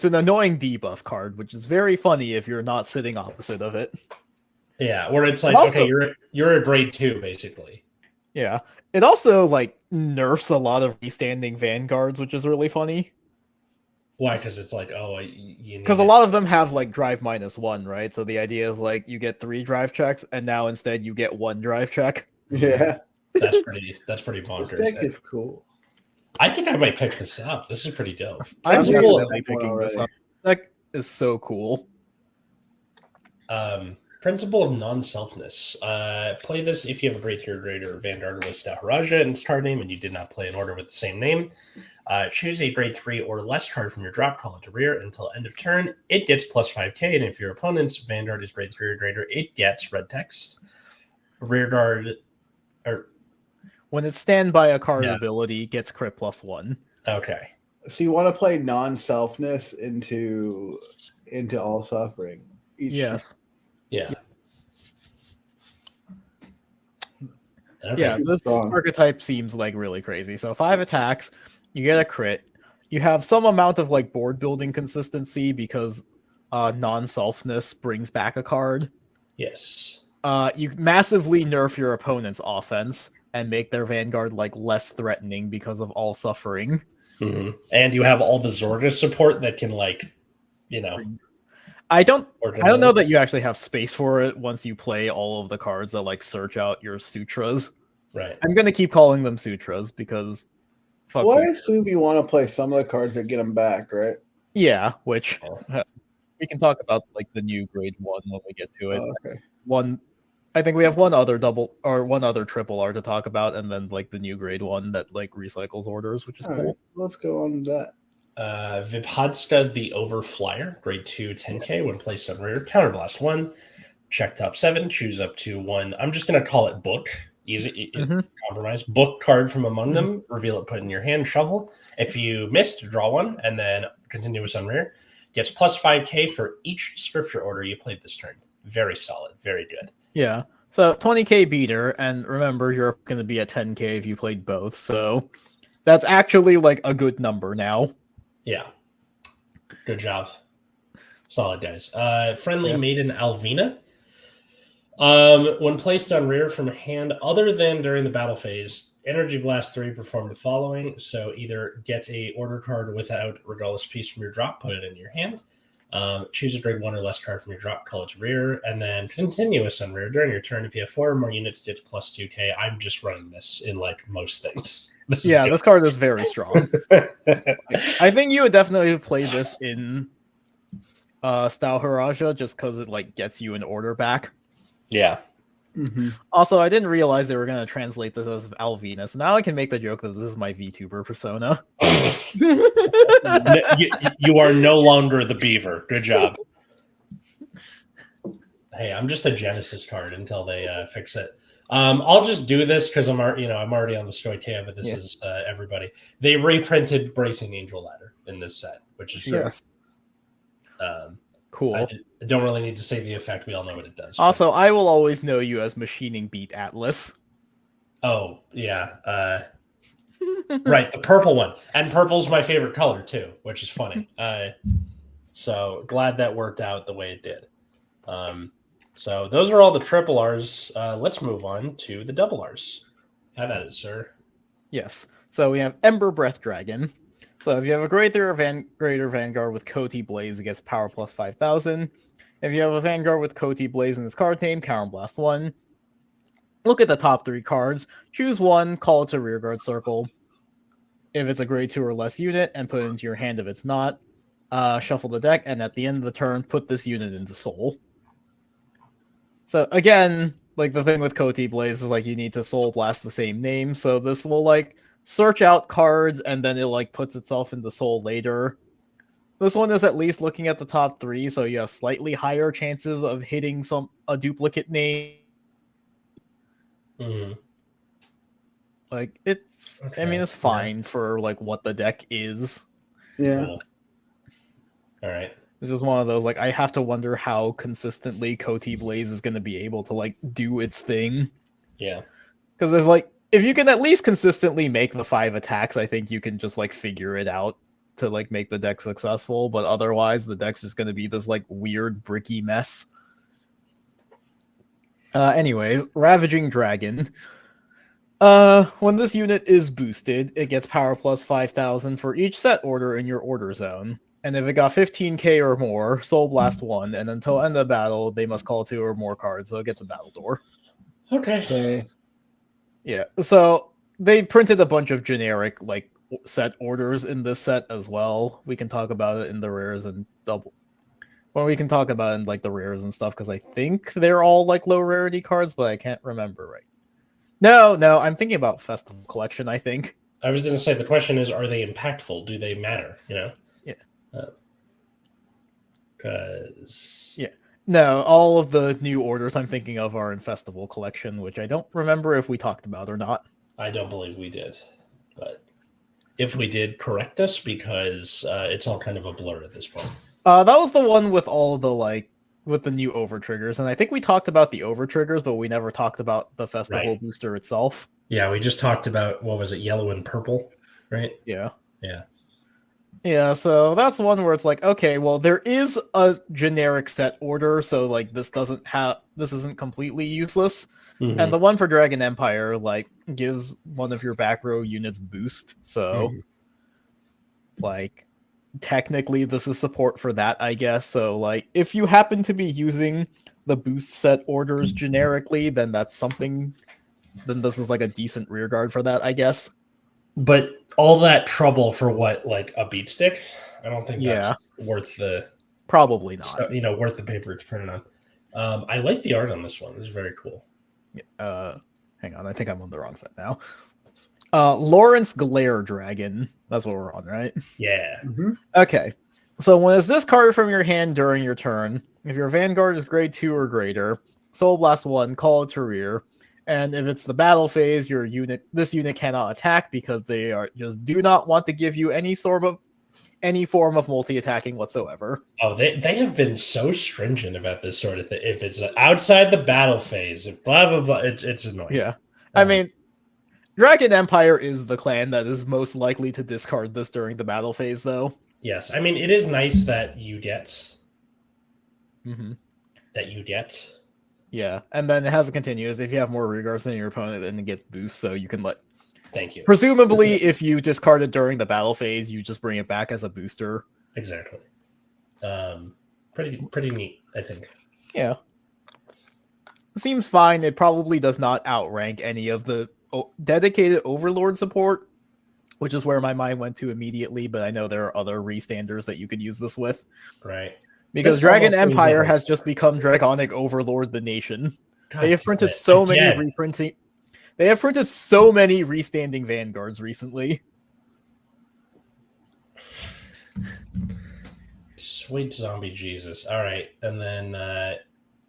an annoying debuff card, which is very funny if you're not sitting opposite of it. Yeah, where it's like, also, okay, you're a grade 2, basically. Yeah. It also, like, nerfs a lot of restanding Vanguards, which is really funny. Why? Because it's like, because a lot of them have, like, drive minus 1, right? So the idea is, like, you get 3 drive checks, and now instead you get 1 drive check. Yeah. That's pretty bonkers. This deck is cool. I think I might pick this up. This is pretty dope. I'm definitely picking this up. That is so cool. Principle of Non-Selfness. Play this if you have a grade 3 or greater Vanguard with Stauharaja in its card name and you did not play an order with the same name. Choose a grade 3 or less card from your drop, call it to rear until end of turn. It gets plus 5k, and if your opponent's Vanguard is grade 3 or greater, it gets red text. Rear guard, or when it's stand by a card ability, gets crit plus 1. Okay. So you want to play non-selfness into all suffering. Yes. Yeah. Okay. Yeah, this archetype seems like really crazy. So 5 attacks, you get a crit. You have some amount of like board building consistency because non-selfness brings back a card. Yes. You massively nerf your opponent's offense and make their Vanguard like less threatening because of all suffering. Mm-hmm. And you have all the Zorga support that can I don't know that you actually have space for it once you play all of the cards that like search out your sutras. Right. I'm gonna keep calling them sutras because I assume you want to play some of the cards that get them back, right? Yeah, which we can talk about like the new grade 1 when we get to it. Okay. I think we have one other triple R to talk about, and then like the new grade 1 that like recycles orders, which is cool. Right, let's go on to that. Vibhadska the Overflyer, grade 2, 10k. When placed on rear, counterblast 1. Check top 7. Choose up to 1. I'm just going to call it book. Easy, compromise. Book card from among them. Reveal it, put it in your hand, shuffle. If you missed, draw 1, and then continuous on rear. Gets plus 5k for each scripture order you played this turn. Very solid. Very good. Yeah. So 20k beater, and remember, you're going to be at 10k if you played both. So that's actually like a good number now. Yeah. Good job. Solid, guys. Friendly Maiden Alvina. When placed on rear from a hand other than during the battle phase, Energy Blast 3 perform the following. So either get a order card without Regardless Piece from your drop, put it in your hand. Choose a grade 1 or less card from your drop, call it to rear, and then continuous on rear. During your turn, if you have 4 or more units, get plus 2k. I'm just running this in like most things. This card is very strong. I think you would definitely play this in Stauharaja just because it like gets you an order back. Yeah. Mm-hmm. Also, I didn't realize they were going to translate this as Alvina, so now I can make the joke that this is my VTuber persona. You are no longer the beaver. Good job. Hey, I'm just a Genesis card until they fix it. I'll just do this because I'm already on the Stoichea, but this is everybody. They reprinted Bracing Angel Ladder in this set, which is cool. I don't really need to say the effect. We all know what it does. Also, I will always know you as Machining Beat Atlas. Oh, yeah. Right, the purple one. And purple's my favorite color, too, which is funny. So glad that worked out the way it did. So those are all the triple Rs. Let's move on to the double Rs. Have at it, sir. Yes. So we have Ember Breath Dragon. So if you have a greater Vanguard with Coty Blaze, it gets power plus 5,000. If you have a Vanguard with Coty Blaze in its card name, Counterblast 1. Look at the top 3 cards. Choose one, call it to rearguard circle. If it's a grade 2 or less unit, and put it into your hand if it's not. Shuffle the deck, and at the end of the turn, put this unit into Soul. So again, like the thing with Coty Blaze is like you need to Soul Blast the same name, so this will like search out cards and then it like puts itself into Soul later. This one is at least looking at the top 3, so you have slightly higher chances of hitting a duplicate name. Mm-hmm. Like it's, okay. I mean, it's fine for like what the deck is. Yeah. Cool. All right. This is one of those like I have to wonder how consistently Coty Blaze is going to be able to like do its thing. Yeah. Because there's like if you can at least consistently make the 5 attacks, I think you can just like figure it out to like make the deck successful. But otherwise, the deck's just going to be this like weird bricky mess. Anyways, Ravaging Dragon. When this unit is boosted, it gets power plus 5,000 for each set order in your order zone. And if it got 15k or more, Soul Blast 1, and until end of battle, they must call 2 or more cards. They'll get the battle door. Okay. Yeah, so they printed a bunch of generic like set orders in this set as well. We can talk about it in the rares and double. Well, we can talk about it in like the rares and stuff because I think they're all like low rarity cards, but I can't remember right. No, I'm thinking about Festival Collection. I think I was going to say the question is: are they impactful? Do they matter? You know? Yeah. Because no, all of the new orders I'm thinking of are in Festival Collection, which I don't remember if we talked about or not. I don't believe we did, but if we did, correct us because it's all kind of a blur at this point. That was the one with all the like with the new over triggers, and I think we talked about the over triggers, but we never talked about the festival booster itself. Yeah, we just talked about what was it, yellow and purple, right? Yeah. Yeah, so that's one where it's like, okay, well, there is a generic set order, so like this isn't completely useless. Mm-hmm. And the one for Dragon Empire like gives one of your back row units boost, so like technically this is support for that, I guess. So like if you happen to be using the boost set orders generically, then that's something. Then this is like a decent rear guard for that, I guess. But all that trouble for what, like a beat stick? I don't think that's worth the... Probably not. Worth the paper it's printed on. I like the art on this one. This is very cool. Hang on, I think I'm on the wrong side now. Lawrence Glare Dragon. That's what we're on, right? Yeah. Mm-hmm. Okay. So when it's discarded from your hand during your turn, if your Vanguard is grade 2 or greater, Soul Blast 1, call it to rear. And if it's the battle phase, this unit cannot attack because they just do not want to give you any form of multi-attacking whatsoever. Oh, they have been so stringent about this sort of thing. If it's outside the battle phase, blah blah blah, it's annoying. Yeah, I mean, Dragon Empire is the clan that is most likely to discard this during the battle phase, though. Yes, I mean it is nice that you get. Yeah, and then it has a continuous. If you have more regards than your opponent, then it gets boost, so you can let. Thank you. Presumably, if you discard it during the battle phase, you just bring it back as a booster. Exactly. Pretty neat, I think. Yeah. It seems fine. It probably does not outrank any of the dedicated Overlord support, which is where my mind went to immediately, but I know there are other restanders that you could use this with. Right. Because Dragon Empire has just become Draconic Overlord the Nation. They have printed so many reprinting. They have printed so many restanding Vanguards recently. Sweet zombie Jesus. All right. And then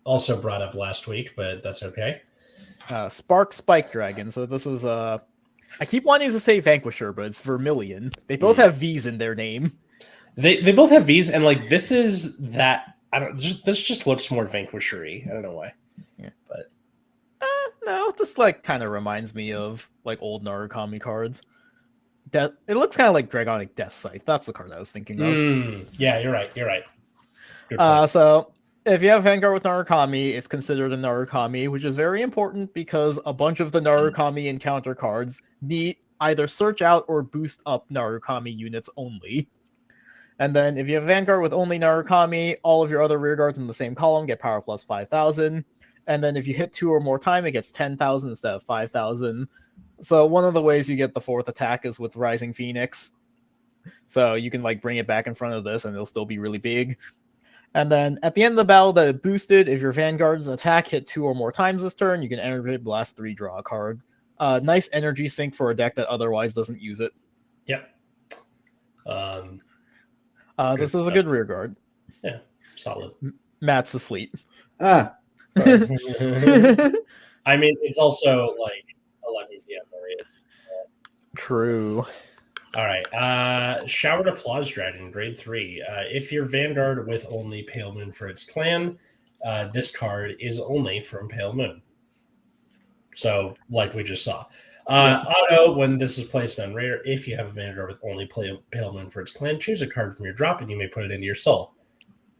also brought up last week, but that's okay. Spark Spike Dragon. So this is I keep wanting to say Vanquisher, but it's Vermilion. They both have V's in their name. They both have V's, and like this is that this just looks more Vanquishery. I don't know why. Yeah. But no, this like kind of reminds me of like old Narukami cards. It looks kind of like Dragonic Death Scythe. That's the card I was thinking of. Yeah, you're right. So if you have Vanguard with Narukami, it's considered a Narukami, which is very important because a bunch of the Narukami encounter cards either search out or boost up Narukami units only. And then if you have Vanguard with only Narukami, all of your other rear guards in the same column get power plus 5,000. And then if you hit 2 or more time, it gets 10,000 instead of 5,000. So one of the ways you get the 4th attack is with Rising Phoenix. So you can like bring it back in front of this and it'll still be really big. And then at the end of the battle that it boosted, if your Vanguard's attack hit 2 or more times this turn, you can Energy Blast 3, draw a card. Nice energy sink for a deck that otherwise doesn't use it. Yep. This is a good rear guard. Yeah, solid. Matt's asleep. Ah, I mean, it's also like 11 p.m. where it is. True. All right. Showered Applause Dragon, grade 3. If your Vanguard with only Pale Moon for its clan, this card is only from Pale Moon. So, like we just saw. Auto, when this is placed on rare, if you have a Vanguard with only Pale Moon for its clan, choose a card from your drop and you may put it into your soul.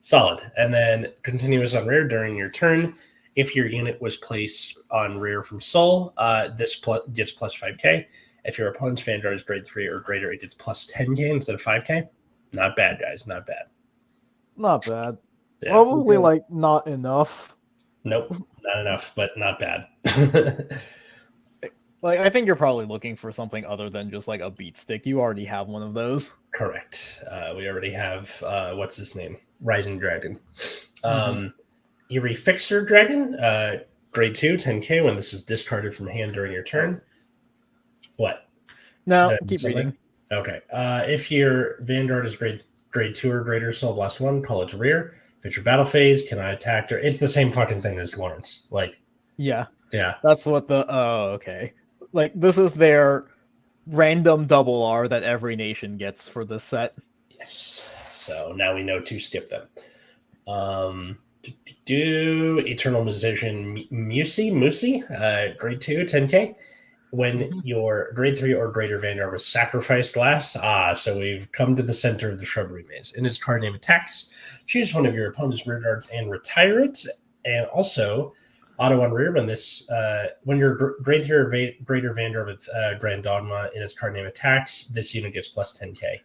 Solid. And then continuous on rare during your turn. If your unit was placed on rare from soul, this gets plus 5k. If your opponent's Vanguard is grade 3 or greater, it gets plus 10k instead of 5k. Not bad, guys. Not bad. Not bad. Yeah. Probably like not enough. Nope. Not enough, but not bad. Like I think you're probably looking for something other than just like a beat stick. You already have one of those. Correct. We already have, what's his name? Rising Dragon. Eerie Fixer Dragon, grade 2, 10k when this is discarded from hand during your turn. What? No, keep reading. Okay. If your Vanguard is grade 2 or greater, Soul Blast 1, call it to rear. If it's your battle phase, can I attack? It's the same fucking thing as Lawrence. Like, yeah. Yeah. That's what the okay. Like this is their random double R that every nation gets for this set. Yes. So now we know to skip them. Eternal Musician Musi, grade 2, 10k. When your grade 3 or greater Vanguard was sacrificed last, so we've come to the center of the shrubbery maze. In its card name attacks, choose one of your opponent's rear guards and retire it. And also, auto on rear when this when your grade 3 or greater Vanguard with Grand Dogma in its card name attacks, this unit gets plus 10k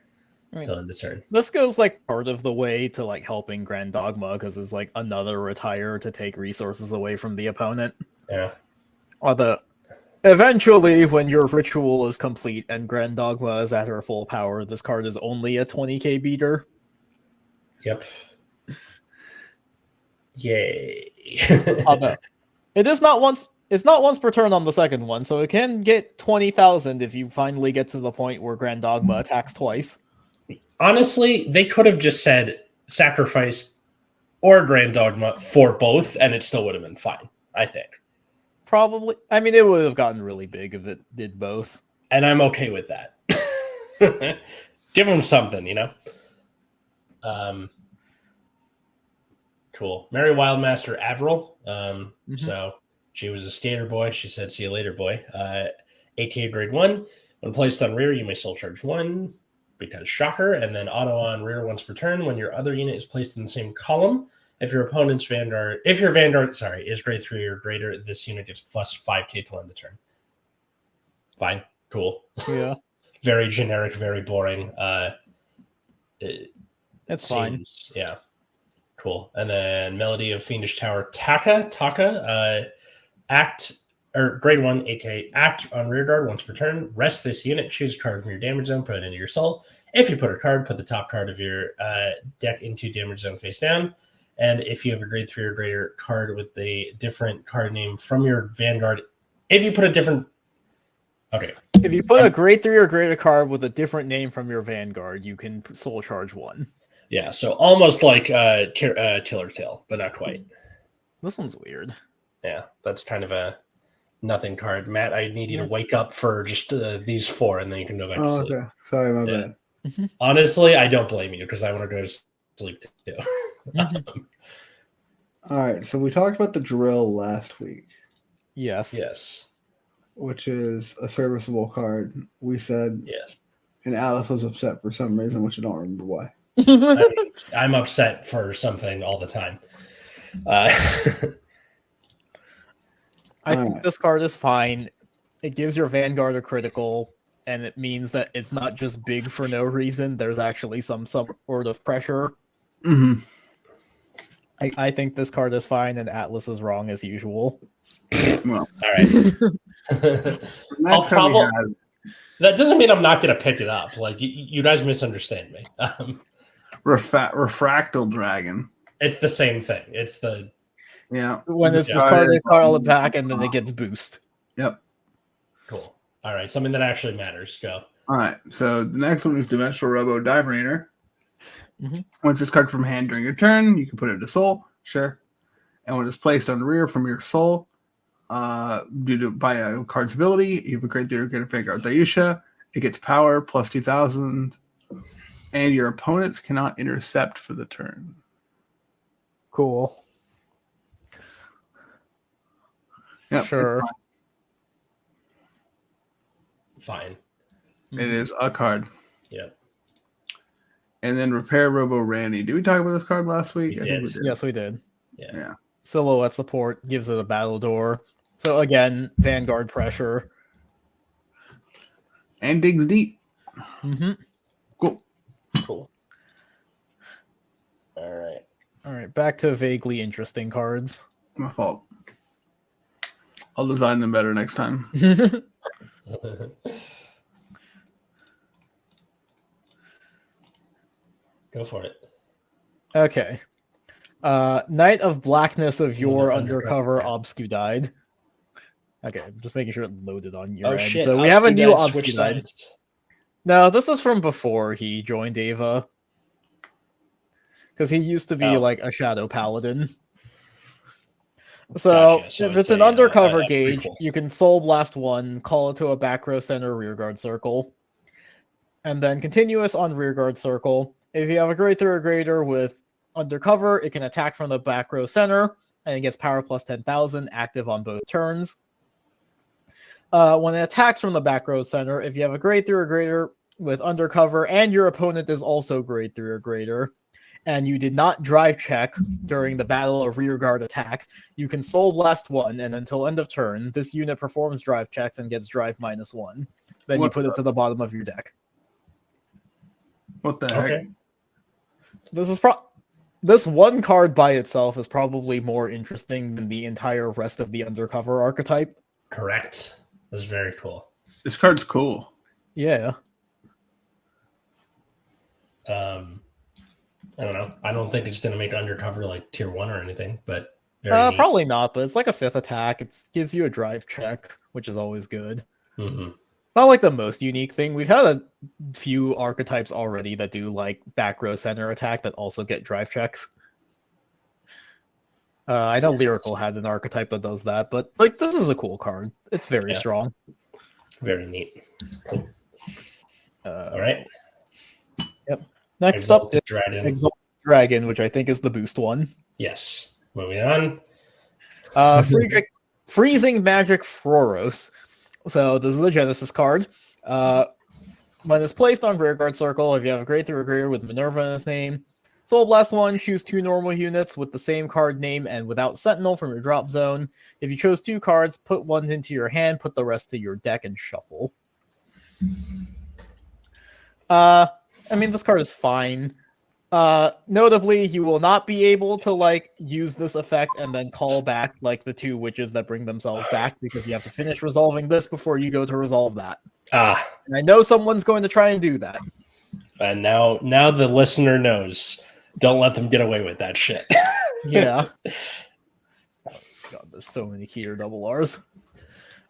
till end of turn. This goes like part of the way to like helping Grand Dogma because it's like another retire to take resources away from the opponent. Yeah. Although eventually, when your ritual is complete and Grand Dogma is at her full power, this card is only a 20k beater. Yep. Yay. Although it is not once. It's not once per turn on the second one, so it can get 20,000 if you finally get to the point where Grand Dogma attacks twice. Honestly, they could have just said sacrifice or Grand Dogma for both, and it still would have been fine, I think. Probably. I mean, it would have gotten really big if it did both. And I'm okay with that. Give them something, you know? Cool. Mary Wildmaster Avril. So she was a skater boy. She said, see you later, boy. AK grade 1. When placed on rear, you may soul charge 1 because shocker. And then auto on rear once per turn. When your other unit is placed in the same column, if your opponent's Vanguard, is grade 3 or greater, this unit gets plus 5k till end of turn. Fine. Cool. Yeah. Very generic, very boring. It's fine. Yeah. Cool. And then Melody of Fiendish Tower Taka, act or grade 1 AK act on rear guard once per turn. Rest this unit, choose a card from your damage zone, put it into your soul. If you put a card, put the top card of your deck into damage zone face down. And if you have a grade 3 or greater card with a different card name from your Vanguard, if you put a different If you put a grade 3 or greater card with a different name from your Vanguard, you can soul charge 1. Yeah, so almost like Killer Tail, but not quite. This one's weird. Yeah, that's kind of a nothing card. Matt, I need you to wake up for just these 4, and then you can go back to sleep. Okay. Sorry, my bad. Honestly, I don't blame you because I want to go to sleep too. All right, so we talked about the drill last week, Yes. Yes. which is a serviceable card. We said, Yes. and Alice was upset for some reason, which I don't remember why. I'm upset for something all the time. I think this card is fine. It gives your Vanguard a critical. and it means that it's not just big for no reason. There's actually some sort of pressure. Mm-hmm. I think this card is fine, and Atlas is wrong as usual. Well, All right. I'll next time we probably. have That doesn't mean I'm not going to pick it up. Like you guys misunderstand me. Refractal Dragon. It's the same thing. It's the Yeah. When it's Yeah. discarded, call it back, and then it gets boost. Yep. cool. All right, something that actually matters. Go. All right. So the next one is Dimensional Robo Dibrainer. Mm-hmm. Once this card from hand during your turn, you can put it into soul. Sure. And when it's placed on rear from your soul, due to by a card's ability, you have a great theory of Vanguard Dayusha. It gets power plus 2,000, and your opponents cannot intercept for the turn. Cool. Yep, Sure. Fine. it is a card. Yep. And then Repair Robo Randy. Did we talk about this card last week? We I think we did. did. Yes, we did. Yeah. Silhouette support gives it a battle door. So again, Vanguard pressure. And digs deep. Mm-hmm. Cool. Cool. All right. All right, back to vaguely interesting cards. My fault. I'll design them better next time. Go for it. Okay. Knight of Blackness of your Undercover. undercover Obscudide. Okay, I'm just making sure it loaded on your Oh end. shit! So we have a new Obscudide switch Obscudide. sides. No, this is from before he joined Ava. Because he used to be Oh. like a Shadow Paladin. So, Gotcha. So if it's an a, undercover a gauge, prequel. you can Soul Blast 1, call it to a back row center rearguard circle, and then continuous on rearguard circle. If you have a grade 3 or greater with undercover, it can attack from the back row center, and it gets power plus 10,000, active on both turns. When it attacks from the back row center, if you have a grade 3 or greater with undercover, and your opponent is also grade 3 or greater, and you did not drive check during the battle or rearguard attack, you can Soul Blast 1, and until end of turn, this unit performs drive checks and gets drive -1. Then you What put the- it to the bottom of your deck. What the heck? Okay. This one card by itself is probably more interesting than the entire rest of the undercover archetype. Correct. That's very cool. This card's cool. Yeah. I don't know. I don't think it's going to make undercover like tier 1 or anything, but very neat. Probably not, but it's like a 5th attack. It gives you a drive check, which is always good. Mhm. It's not like the most unique thing. We've had a few archetypes already that do like back row center attack that also get drive checks. I know Lyrical had an archetype that does that, but like this is a cool card. It's very Yeah. strong. Very neat. Cool. All right. Next up is Exalted Dragon. Exalted Dragon, which I think is the boost one. Yes. Moving on. Freezing Magic Froros. So this is a Genesis card. When it's placed on rearguard circle, if you have a grade 3 or greater with Minerva in its name, Soul Blast 1, choose 2 normal units with the same card name and without Sentinel from your drop zone. If you chose 2 cards, put one into your hand, put the rest to your deck, and shuffle. I mean, this card is fine. Notably, you will not be able to like use this effect and then call back like the 2 witches that bring themselves back because you have to finish resolving this before you go to resolve that. And I know someone's going to try and do that. And now the listener knows. Don't let them get away with that shit. Yeah. God, there's so many key or double R's.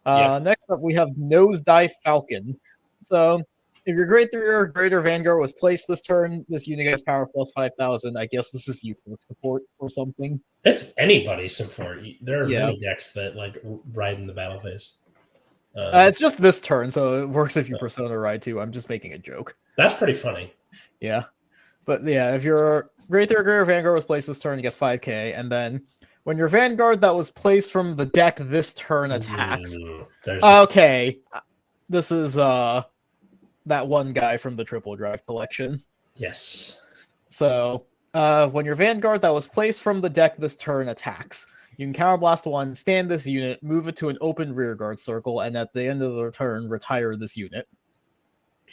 Yeah. Next up, we have Nosedive Falcon. So, if your grade 3 or greater Vanguard was placed this turn, this unit gets power plus 5,000. I guess this is youth work support or something. It's anybody support. There are Yeah. many decks that like ride in the battle phase. It's just this turn, so it works if you Persona ride too. I'm just making a joke. That's pretty funny. Yeah. But yeah, if your grade 3 or greater Vanguard was placed this turn, it gets 5k. And then when your Vanguard that was placed from the deck this turn attacks. Okay. This is that one guy from the Triple Drive collection. Yes. So when your Vanguard that was placed from the deck this turn attacks, you can counterblast 1, stand this unit, move it to an open rearguard circle, and at the end of the turn, retire this unit.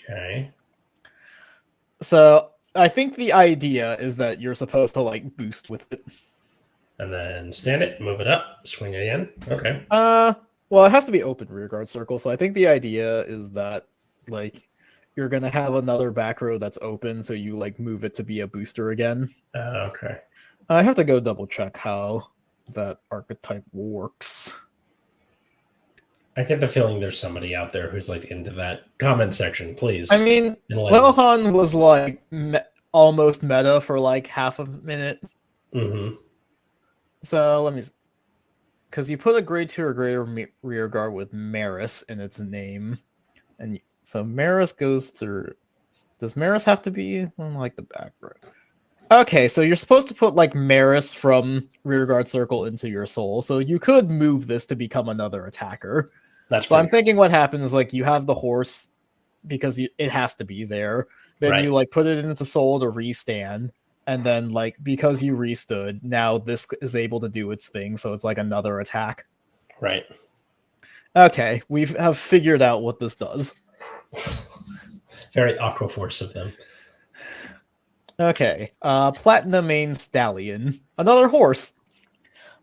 Okay. So I think the idea is that you're supposed to like boost with it. And then stand it, move it up, swing it again. Okay. Well, it has to be open rearguard circle, so I think the idea is that like you're gonna have another back row that's open, so you like move it to be a booster again. Okay. I have to go double check how that archetype works. I get the feeling there's somebody out there who's like into that comment section. Please. I mean, Lohan was like almost meta for like half a minute. Mm-hmm. So let me, because you put a grade 2 or greater rear guard with Maris in its name, and so Maris goes through. Does Maris have to be on like the back row? Okay, so you're supposed to put like Maris from rearguard circle into your soul, so you could move this to become another attacker. So I'm thinking what happens is like you have the horse because it has to be there. Then you like put it into soul to restand, and then like because you restood, now this is able to do its thing, so it's like another attack. Right. Okay, we have figured out what this does. Very Aquaforce of them. Okay, Platinum Mane Stallion, another horse.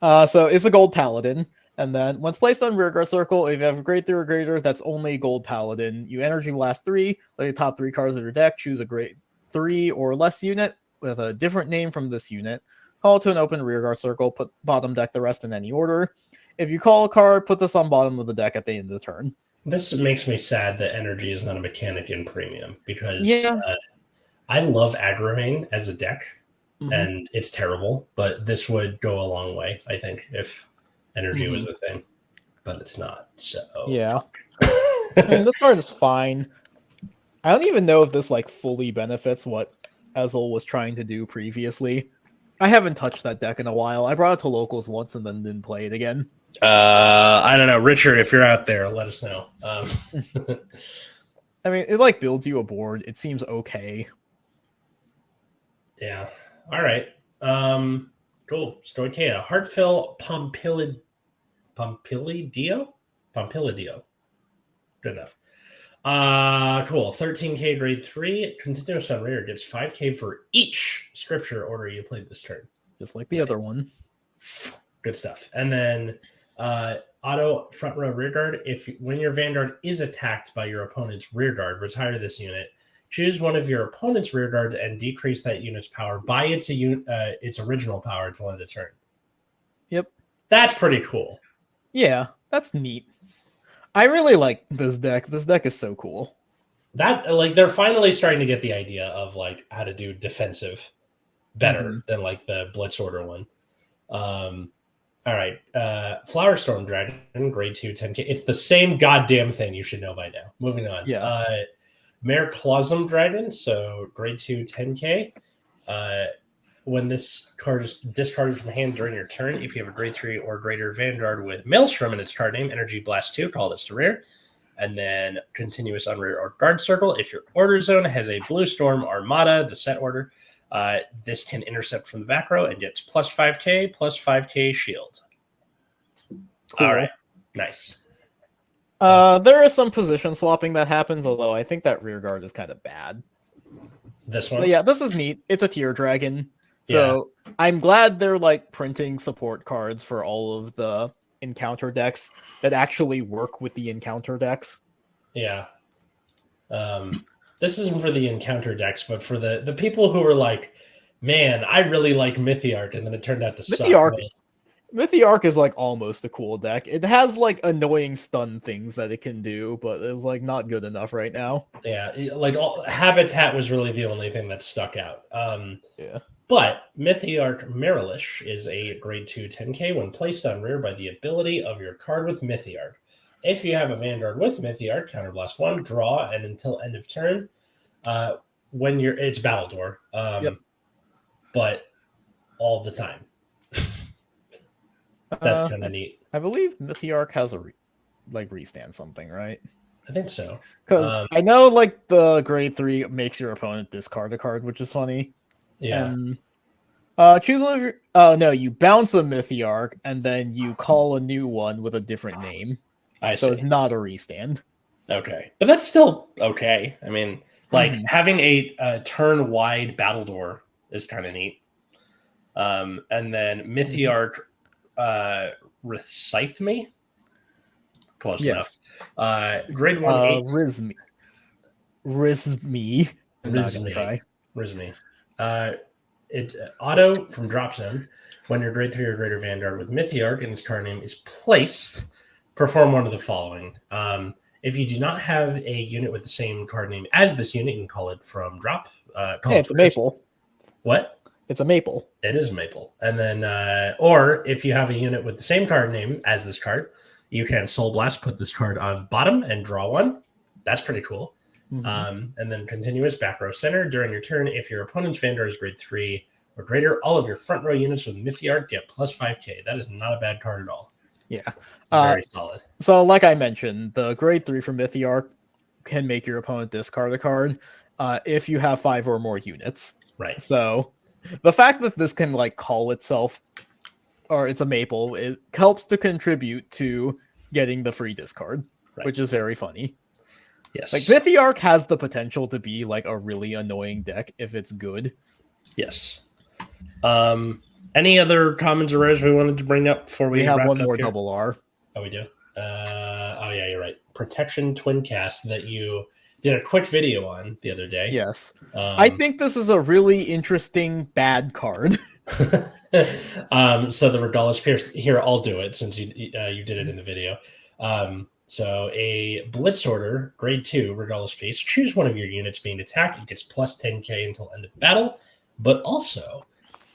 So it's a gold paladin, and then once placed on rearguard circle, if you have a grade 3 or greater, that's only gold paladin. You energy blast 3, play the top 3 cards of your deck, choose a grade 3 or less unit with a different name from this unit, call it to an open rearguard circle, put bottom deck the rest in any order. If you call a card, put this on bottom of the deck at the end of the turn. This makes me sad that energy is not a mechanic in premium because I love Aggravain as a deck, and it's terrible, but this would go a long way, I think, if energy was a thing, but it's not, so... Yeah. I mean, this card is fine. I don't even know if this, like, fully benefits what Ezel was trying to do previously. I haven't touched that deck in a while. I brought it to locals once and then didn't play it again. I don't know. Richard, if you're out there, let us know. I mean, it, like, builds you a board. It seems okay. Yeah. All right. Cool. Stoicheia. Heartfelt Pompilidio? Pompilidio. Good enough. Cool. 13k grade 3. Continuous on rear gets 5k for each scripture order you played this turn. Just like the other one. Good stuff. And then auto front row rear guard. When your Vanguard is attacked by your opponent's rear guard, retire this unit. Choose one of your opponent's rear guards and decrease that unit's power by its original power to end a turn. Yep. That's pretty cool. Yeah, that's neat. I really like this deck. This deck is so cool. That like they're finally starting to get the idea of like how to do defensive better than like the Blitz Order one. All right. Flower Storm Dragon, grade 2, 10k. It's the same goddamn thing you should know by now. Moving on. Yeah. Mare Clausum Dragon, so grade 2, 10k. When this card is discarded from hand during your turn, if you have a grade 3 or greater Vanguard with Maelstrom in its card name, Energy Blast 2, call this to rear. And then continuous on rear or guard circle. If your order zone has a Blue Storm Armada, the set order, this can intercept from the back row and gets plus 5k shield. Cool. All right. Nice. There is some position swapping that happens, although I think that rear guard is kind of bad. This one? But yeah, this is neat. It's a tier dragon. So I'm glad they're like printing support cards for all of the encounter decks that actually work with the encounter decks. Yeah. This isn't for the encounter decks, but for the people who were like, man, I really like Mythiarch, and then it turned out to suck. Mythiarch is like almost a cool deck. It has like annoying stun things that it can do, but it's like not good enough right now. Yeah, like Habitat was really the only thing that stuck out. Yeah. But Mythiarch Miralish is a grade 2 10k when placed on rear by the ability of your card with Mythiarch. If you have a Vanguard with Mythiarch, counterblast 1, draw, and until end of turn, it's Battle Door. But all the time. That's kind of neat. I believe Mythiarch has a restand something, right? I think so. Because I know like the grade 3 makes your opponent discard a card, which is funny. Yeah. And, choose one of your. No, you bounce a Mythiarch and then you call a new one with a different name. I see. So it's not a restand. Okay, but that's still okay. I mean, like having a turn-wide battle door is kind of neat. And then Mythiarch Recite Me. Close enough. Grade 1 8. Rizme. I'm not gonna try. Rizme. It auto from drop zone. When your grade 3 or greater Vanguard with Mythiarch and its card name is placed, perform one of the following. If you do not have a unit with the same card name as this unit, you can call it from drop. It's a maple. What? It's a maple. It is a maple. And then, or if you have a unit with the same card name as this card, you can Soul Blast, put this card on bottom and draw one. That's pretty cool. And then continuous back row center. During your turn, if your opponent's Vanguard is grade 3 or greater, all of your front row units with Mythiarch get plus 5k. That is not a bad card at all. Yeah. Very solid. So like I mentioned, the grade 3 from Mythiarch can make your opponent discard a card if you have 5 or more units. Right. So the fact that this can like call itself, or it's a maple, it helps to contribute to getting the free discard, which is very funny. Yes. Like Mythiarch has the potential to be like a really annoying deck if it's good. Yes. Any other comments or rares we wanted to bring up before we have wrap one up more here? double R. Oh, we do? Oh, yeah, you're right. Protection Twin Cast that you did a quick video on the other day. Yes. I think this is a really interesting bad card. So the Regardless Pierce, here, I'll do it since you did it in the video. So a Blitz Order, grade 2, Regardless Piece. Choose one of your units being attacked. It gets plus 10k until end of battle. But also,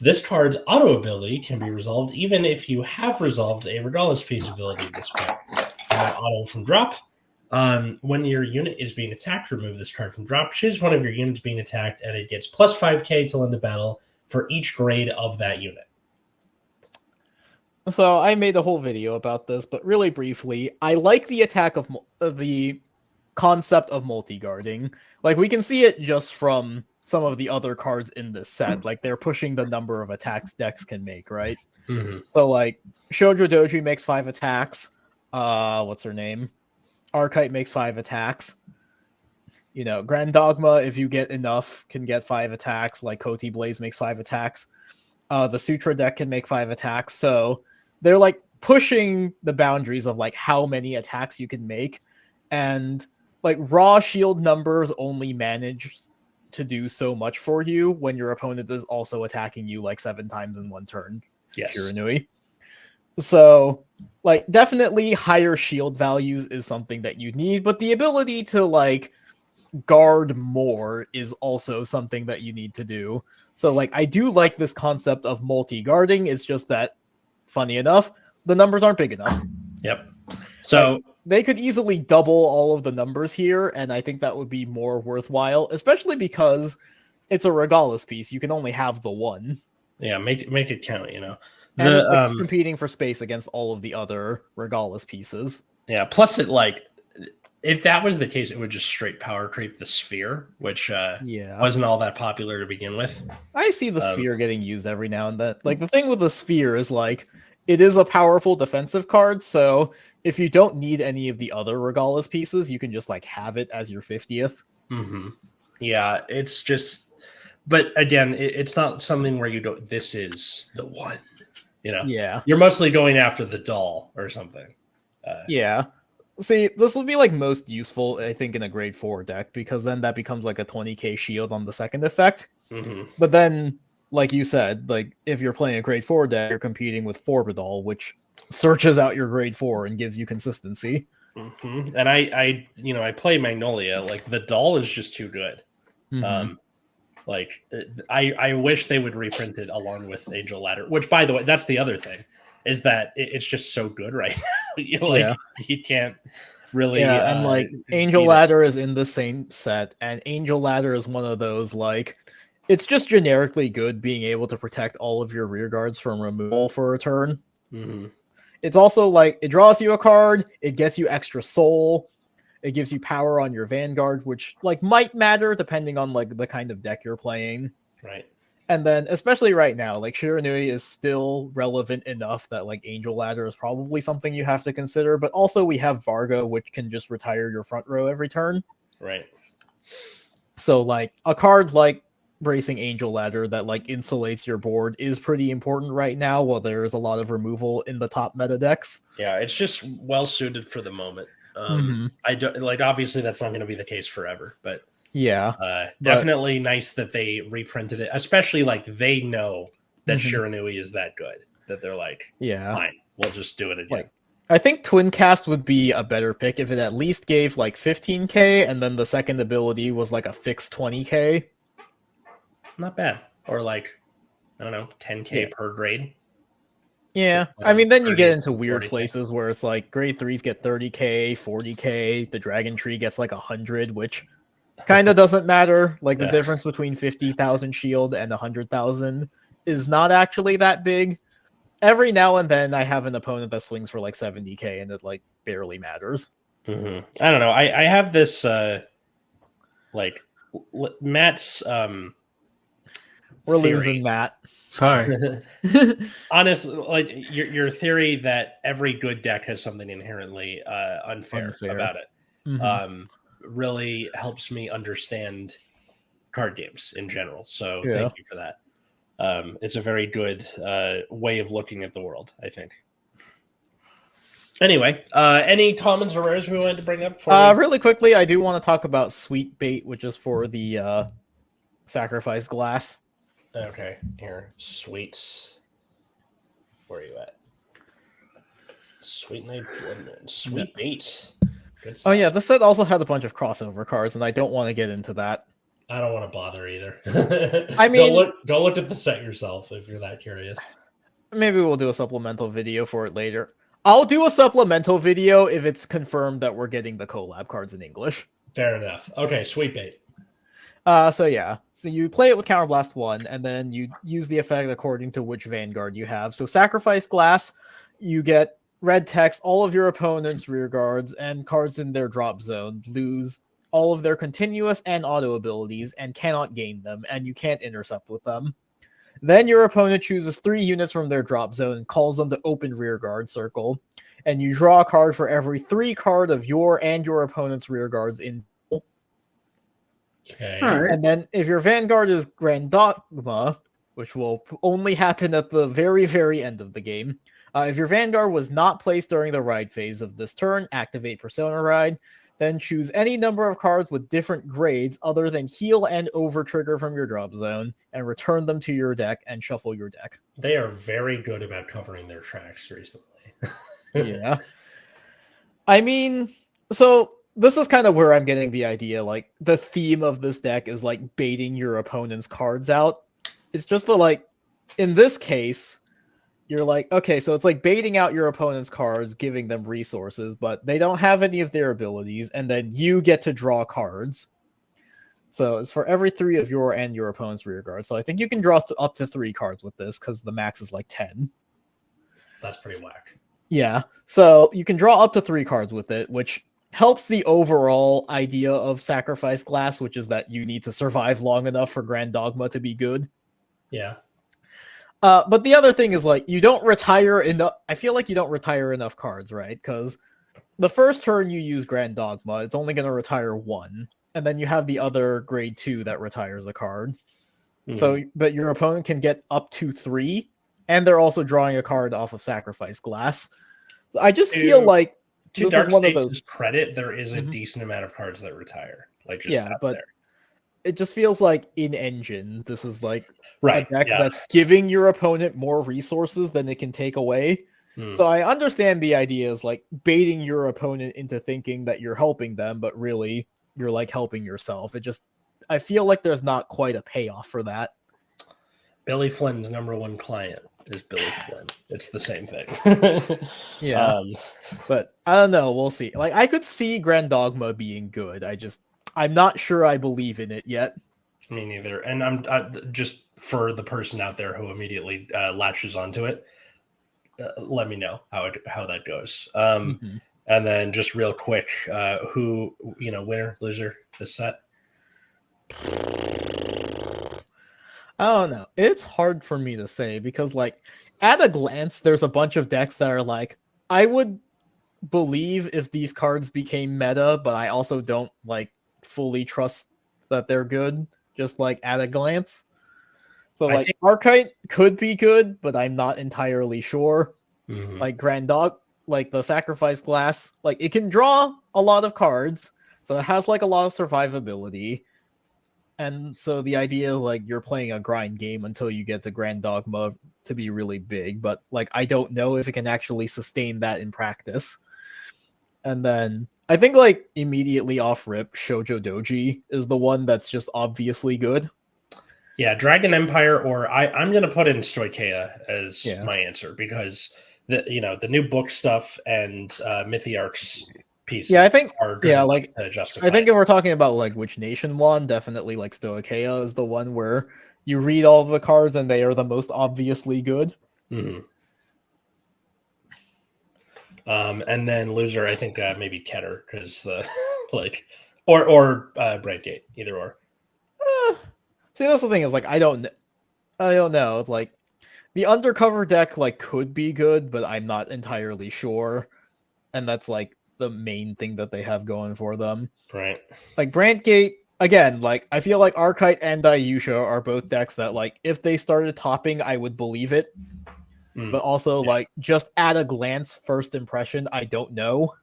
this card's auto ability can be resolved even if you have resolved a Regardless Piece ability this card. Auto from drop. When your unit is being attacked, remove this card from drop. Choose one of your units being attacked, and it gets plus 5k till end of battle for each grade of that unit. So I made a whole video about this, but really briefly, I like the attack of the concept of multi-guarding. Like, we can see it just from some of the other cards in this set. Like, they're pushing the number of attacks decks can make, right? So, like, Shoujo Doji makes 5 attacks. What's her name? Archetype makes 5 attacks. You know, Grand Dogma, if you get enough, can get 5 attacks. Like, Koti Blaze makes 5 attacks. The Sutra deck can make 5 attacks. So they're like pushing the boundaries of like how many attacks you can make, and like raw shield numbers only manage to do so much for you when your opponent is also attacking you like 7 times in one turn. Yes. Shiranui. So like definitely higher shield values is something that you need, but the ability to like guard more is also something that you need to do. So like I do like this concept of multi-guarding. It's just that, funny enough, the numbers aren't big enough. Yep. So like, they could easily double all of the numbers here, and I think that would be more worthwhile, especially because it's a Regardless piece. You can only have the one. Yeah, make it count, you know. And it's like competing for space against all of the other Regardless pieces. Yeah, plus it like if that was the case, it would just straight power creep the sphere, which wasn't all that popular to begin with. I see the sphere getting used every now and then. Like the thing with the sphere is like it is a powerful defensive card, so if you don't need any of the other Regardless pieces, you can just like have it as your 50th. Yeah, it's just, but again, it's not something where you go, this is the one, you know. Yeah, you're mostly going after the doll or something. Yeah. See, this would be like most useful, I think, in a grade 4 deck, because then that becomes like a 20k shield on the second effect. But then, like you said, like if you're playing a grade 4 deck, you're competing with Forbidal, which searches out your grade 4 and gives you consistency. And I play Magnolia. Like the doll is just too good. Like I wish they would reprint it along with Angel Ladder. Which, by the way, that's the other thing, is that it's just so good right now. You can't really. Yeah, and like Angel Ladder is in the same set, and Angel Ladder is one of those like it's just generically good being able to protect all of your rear guards from removal for a turn. It's also like it draws you a card, it gets you extra soul, it gives you power on your Vanguard, which like might matter depending on like the kind of deck you're playing. Right. And then, especially right now, like Shiranui is still relevant enough that like Angel Ladder is probably something you have to consider. But also, we have Varga, which can just retire your front row every turn. Right. So, like a card like Bracing Angel Ladder that like insulates your board is pretty important right now. While there is a lot of removal in the top meta decks. Yeah, it's just well suited for the moment. I don't like. Obviously, that's not going to be the case forever, but. Yeah, definitely nice that they reprinted it, especially like they know that Shiranui is that good that they're like, yeah, fine, we'll just do it again. Like, I think Twin Cast would be a better pick if it at least gave like 15k, and then the second ability was like a fixed 20k. Not bad, or like I don't know, 10k per grade. Yeah, So, I mean, then you 30, get into weird 40K. places where it's like grade 3s get 30k, 40k, the Dragon Tree gets like 100, which kind of doesn't matter. Like the difference between 50,000 shield and 100,000 is not actually that big. Every now and then I have an opponent that swings for like 70k and it like barely matters. I don't know. I have this like Matt's We're theory. losing Matt. Sorry. Honestly, like your theory that every good deck has something inherently unfair about it. Really helps me understand card games in general. So thank you for that. It's a very good way of looking at the world, I think. Anyway, any comments or rares we wanted to bring up? Really quickly, I do want to talk about Sweet Bait, which is for the Sacrifice Glass. Okay, here. Sweets. Where are you at? Sweet Night Blood. Sweet Bait. Oh yeah, this set also had a bunch of crossover cards, and I don't want to get into that. I don't want to bother either. I mean, don't look at the set yourself if you're that curious. Maybe we'll do a supplemental video for it later. I'll do a supplemental video if it's confirmed that we're getting the collab cards in English. Fair enough. Okay, Sweet Bait. So you play it with Counterblast 1, and then you use the effect according to which Vanguard you have. So Sacrifice Glass, you get red text, all of your opponent's rear guards and cards in their drop zone lose all of their continuous and auto abilities and cannot gain them, and you can't intercept with them. Then your opponent chooses 3 units from their drop zone and calls them to open rear guard circle, and you draw a card for every 3 card of your and your opponent's rear guards in. Okay. All right. And then if your Vanguard is Grand Dogma, which will only happen at the very, very end of the game, if your Vanguard was not placed during the ride phase of this turn, activate Persona Ride, then choose any number of cards with different grades other than heal and over trigger from your drop zone and return them to your deck and shuffle your deck. They are very good about covering their tracks recently. Yeah. I mean, so this is kind of where I'm getting the idea. Like, the theme of this deck is like baiting your opponent's cards out. It's just that, like, in this case, you're like, okay, so it's like baiting out your opponent's cards, giving them resources, but they don't have any of their abilities, and then you get to draw cards. So it's for every 3 of your and your opponent's rear guards. So I think you can draw up to 3 cards with this, because the max is like 10. That's pretty whack. Yeah, so you can draw up to 3 cards with it, which helps the overall idea of Sacrifice Glass, which is that you need to survive long enough for Grand Dogma to be good. Yeah. But the other thing is, like, you don't retire enough. I feel like you don't retire enough cards, right? Because the first turn you use Grand Dogma, it's only going to retire 1. And then you have the other grade 2 that retires a card. So, but your opponent can get up to 3. And they're also drawing a card off of Sacrifice Glass. So I just feel like to this Dark is one of States' those credit, there is a decent amount of cards that retire. Like, just Yeah, out but there. it just feels like in Engine, this is like Right. a deck Yeah. that's giving your opponent more resources than it can take away. So I understand the idea is like baiting your opponent into thinking that you're helping them, but really you're like helping yourself. I feel like there's not quite a payoff for that. Billy Flynn's number 1 client is Billy Flynn. It's the same thing. Yeah. But I don't know. We'll see. Like, I could see Grand Dogma being good. I'm not sure I believe in it yet. Me neither. And I'm just for the person out there who immediately latches onto it. Let me know how that goes. And then just real quick, who winner, loser this set? I don't know. It's hard for me to say because, like, at a glance, there's a bunch of decks that are like, I would believe if these cards became meta, but I also don't like fully trust that they're good. Just like at a glance. So I like think- Archite could be good, but I'm not entirely sure. Mhm. Like Grand Dog, like the Sacrifice Glass, like it can draw a lot of cards, so it has like a lot of survivability. And so the idea like you're playing a grind game until you get to Grand Dogma to be really big, but like I don't know if it can actually sustain that in practice. And then I think like immediately off rip, Shoujo Doji is the one that's just obviously good. Yeah, Dragon Empire, or I'm going to put in Stoicheia as Yeah. my answer because the new book stuff and Mythiarch's pieces Yeah, I think are good yeah, enough like to justify. I think if we're talking about like which nation one, definitely like Stoicheia is the one where you read all of the cards and they are the most obviously good. Mm-hmm. And then loser, I think maybe Keter because the like or Brightgate, either or. See, that's the thing is like I don't know. Like the undercover deck like could be good, but I'm not entirely sure, and that's like the main thing that they have going for them. Right. Like Brandgate again, like I feel like Archite and Dayusha are both decks that like if they started topping, I would believe it. But also like just at a glance, first impression, I don't know.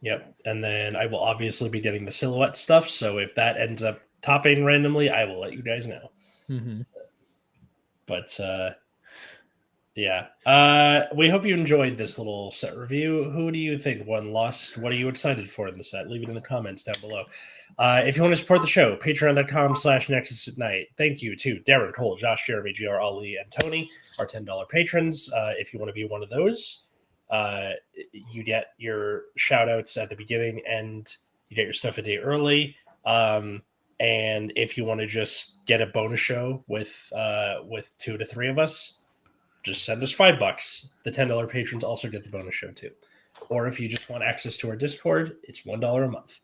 Yep. And then I will obviously be getting the silhouette stuff. So if that ends up topping randomly, I will let you guys know. Mm-hmm. But yeah, we hope you enjoyed this little set review. Who do you think won, lost? What are you excited for in the set? Leave it in the comments down below. If you want to support the show, patreon.com/Nexus at Night. Thank you to Darren, Cole, Josh, Jeremy, GR, Ali, and Tony, our $10 patrons. If you want to be one of those, you get your shout outs at the beginning and you get your stuff a day early. And if you want to just get a bonus show with 2 to 3 of us, just send us $5. The $10 patrons also get the bonus show too. Or if you just want access to our Discord, it's $1 a month.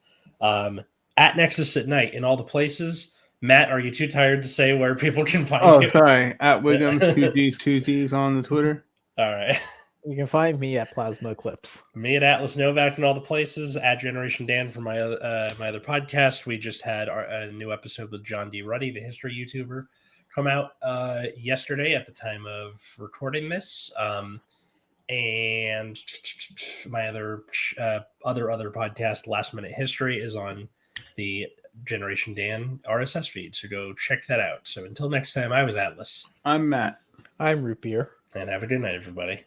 At Nexus at Night in all the places. Matt, are you too tired to say where people can find you? Oh, sorry. At Wiggums, 2Gs on the Twitter. All right. You can find me at Plasma Eclipse. Me at Atlas Novak in all the places. At Generation Dan for my other podcast. We just had a new episode with John D. Ruddy, the history YouTuber, come out yesterday at the time of recording this. And my other podcast, Last Minute History, is on the Generation Dan RSS feed. So go check that out. So until next time, I was Atlas. I'm Matt. I'm Root Beer. And have a good night, everybody.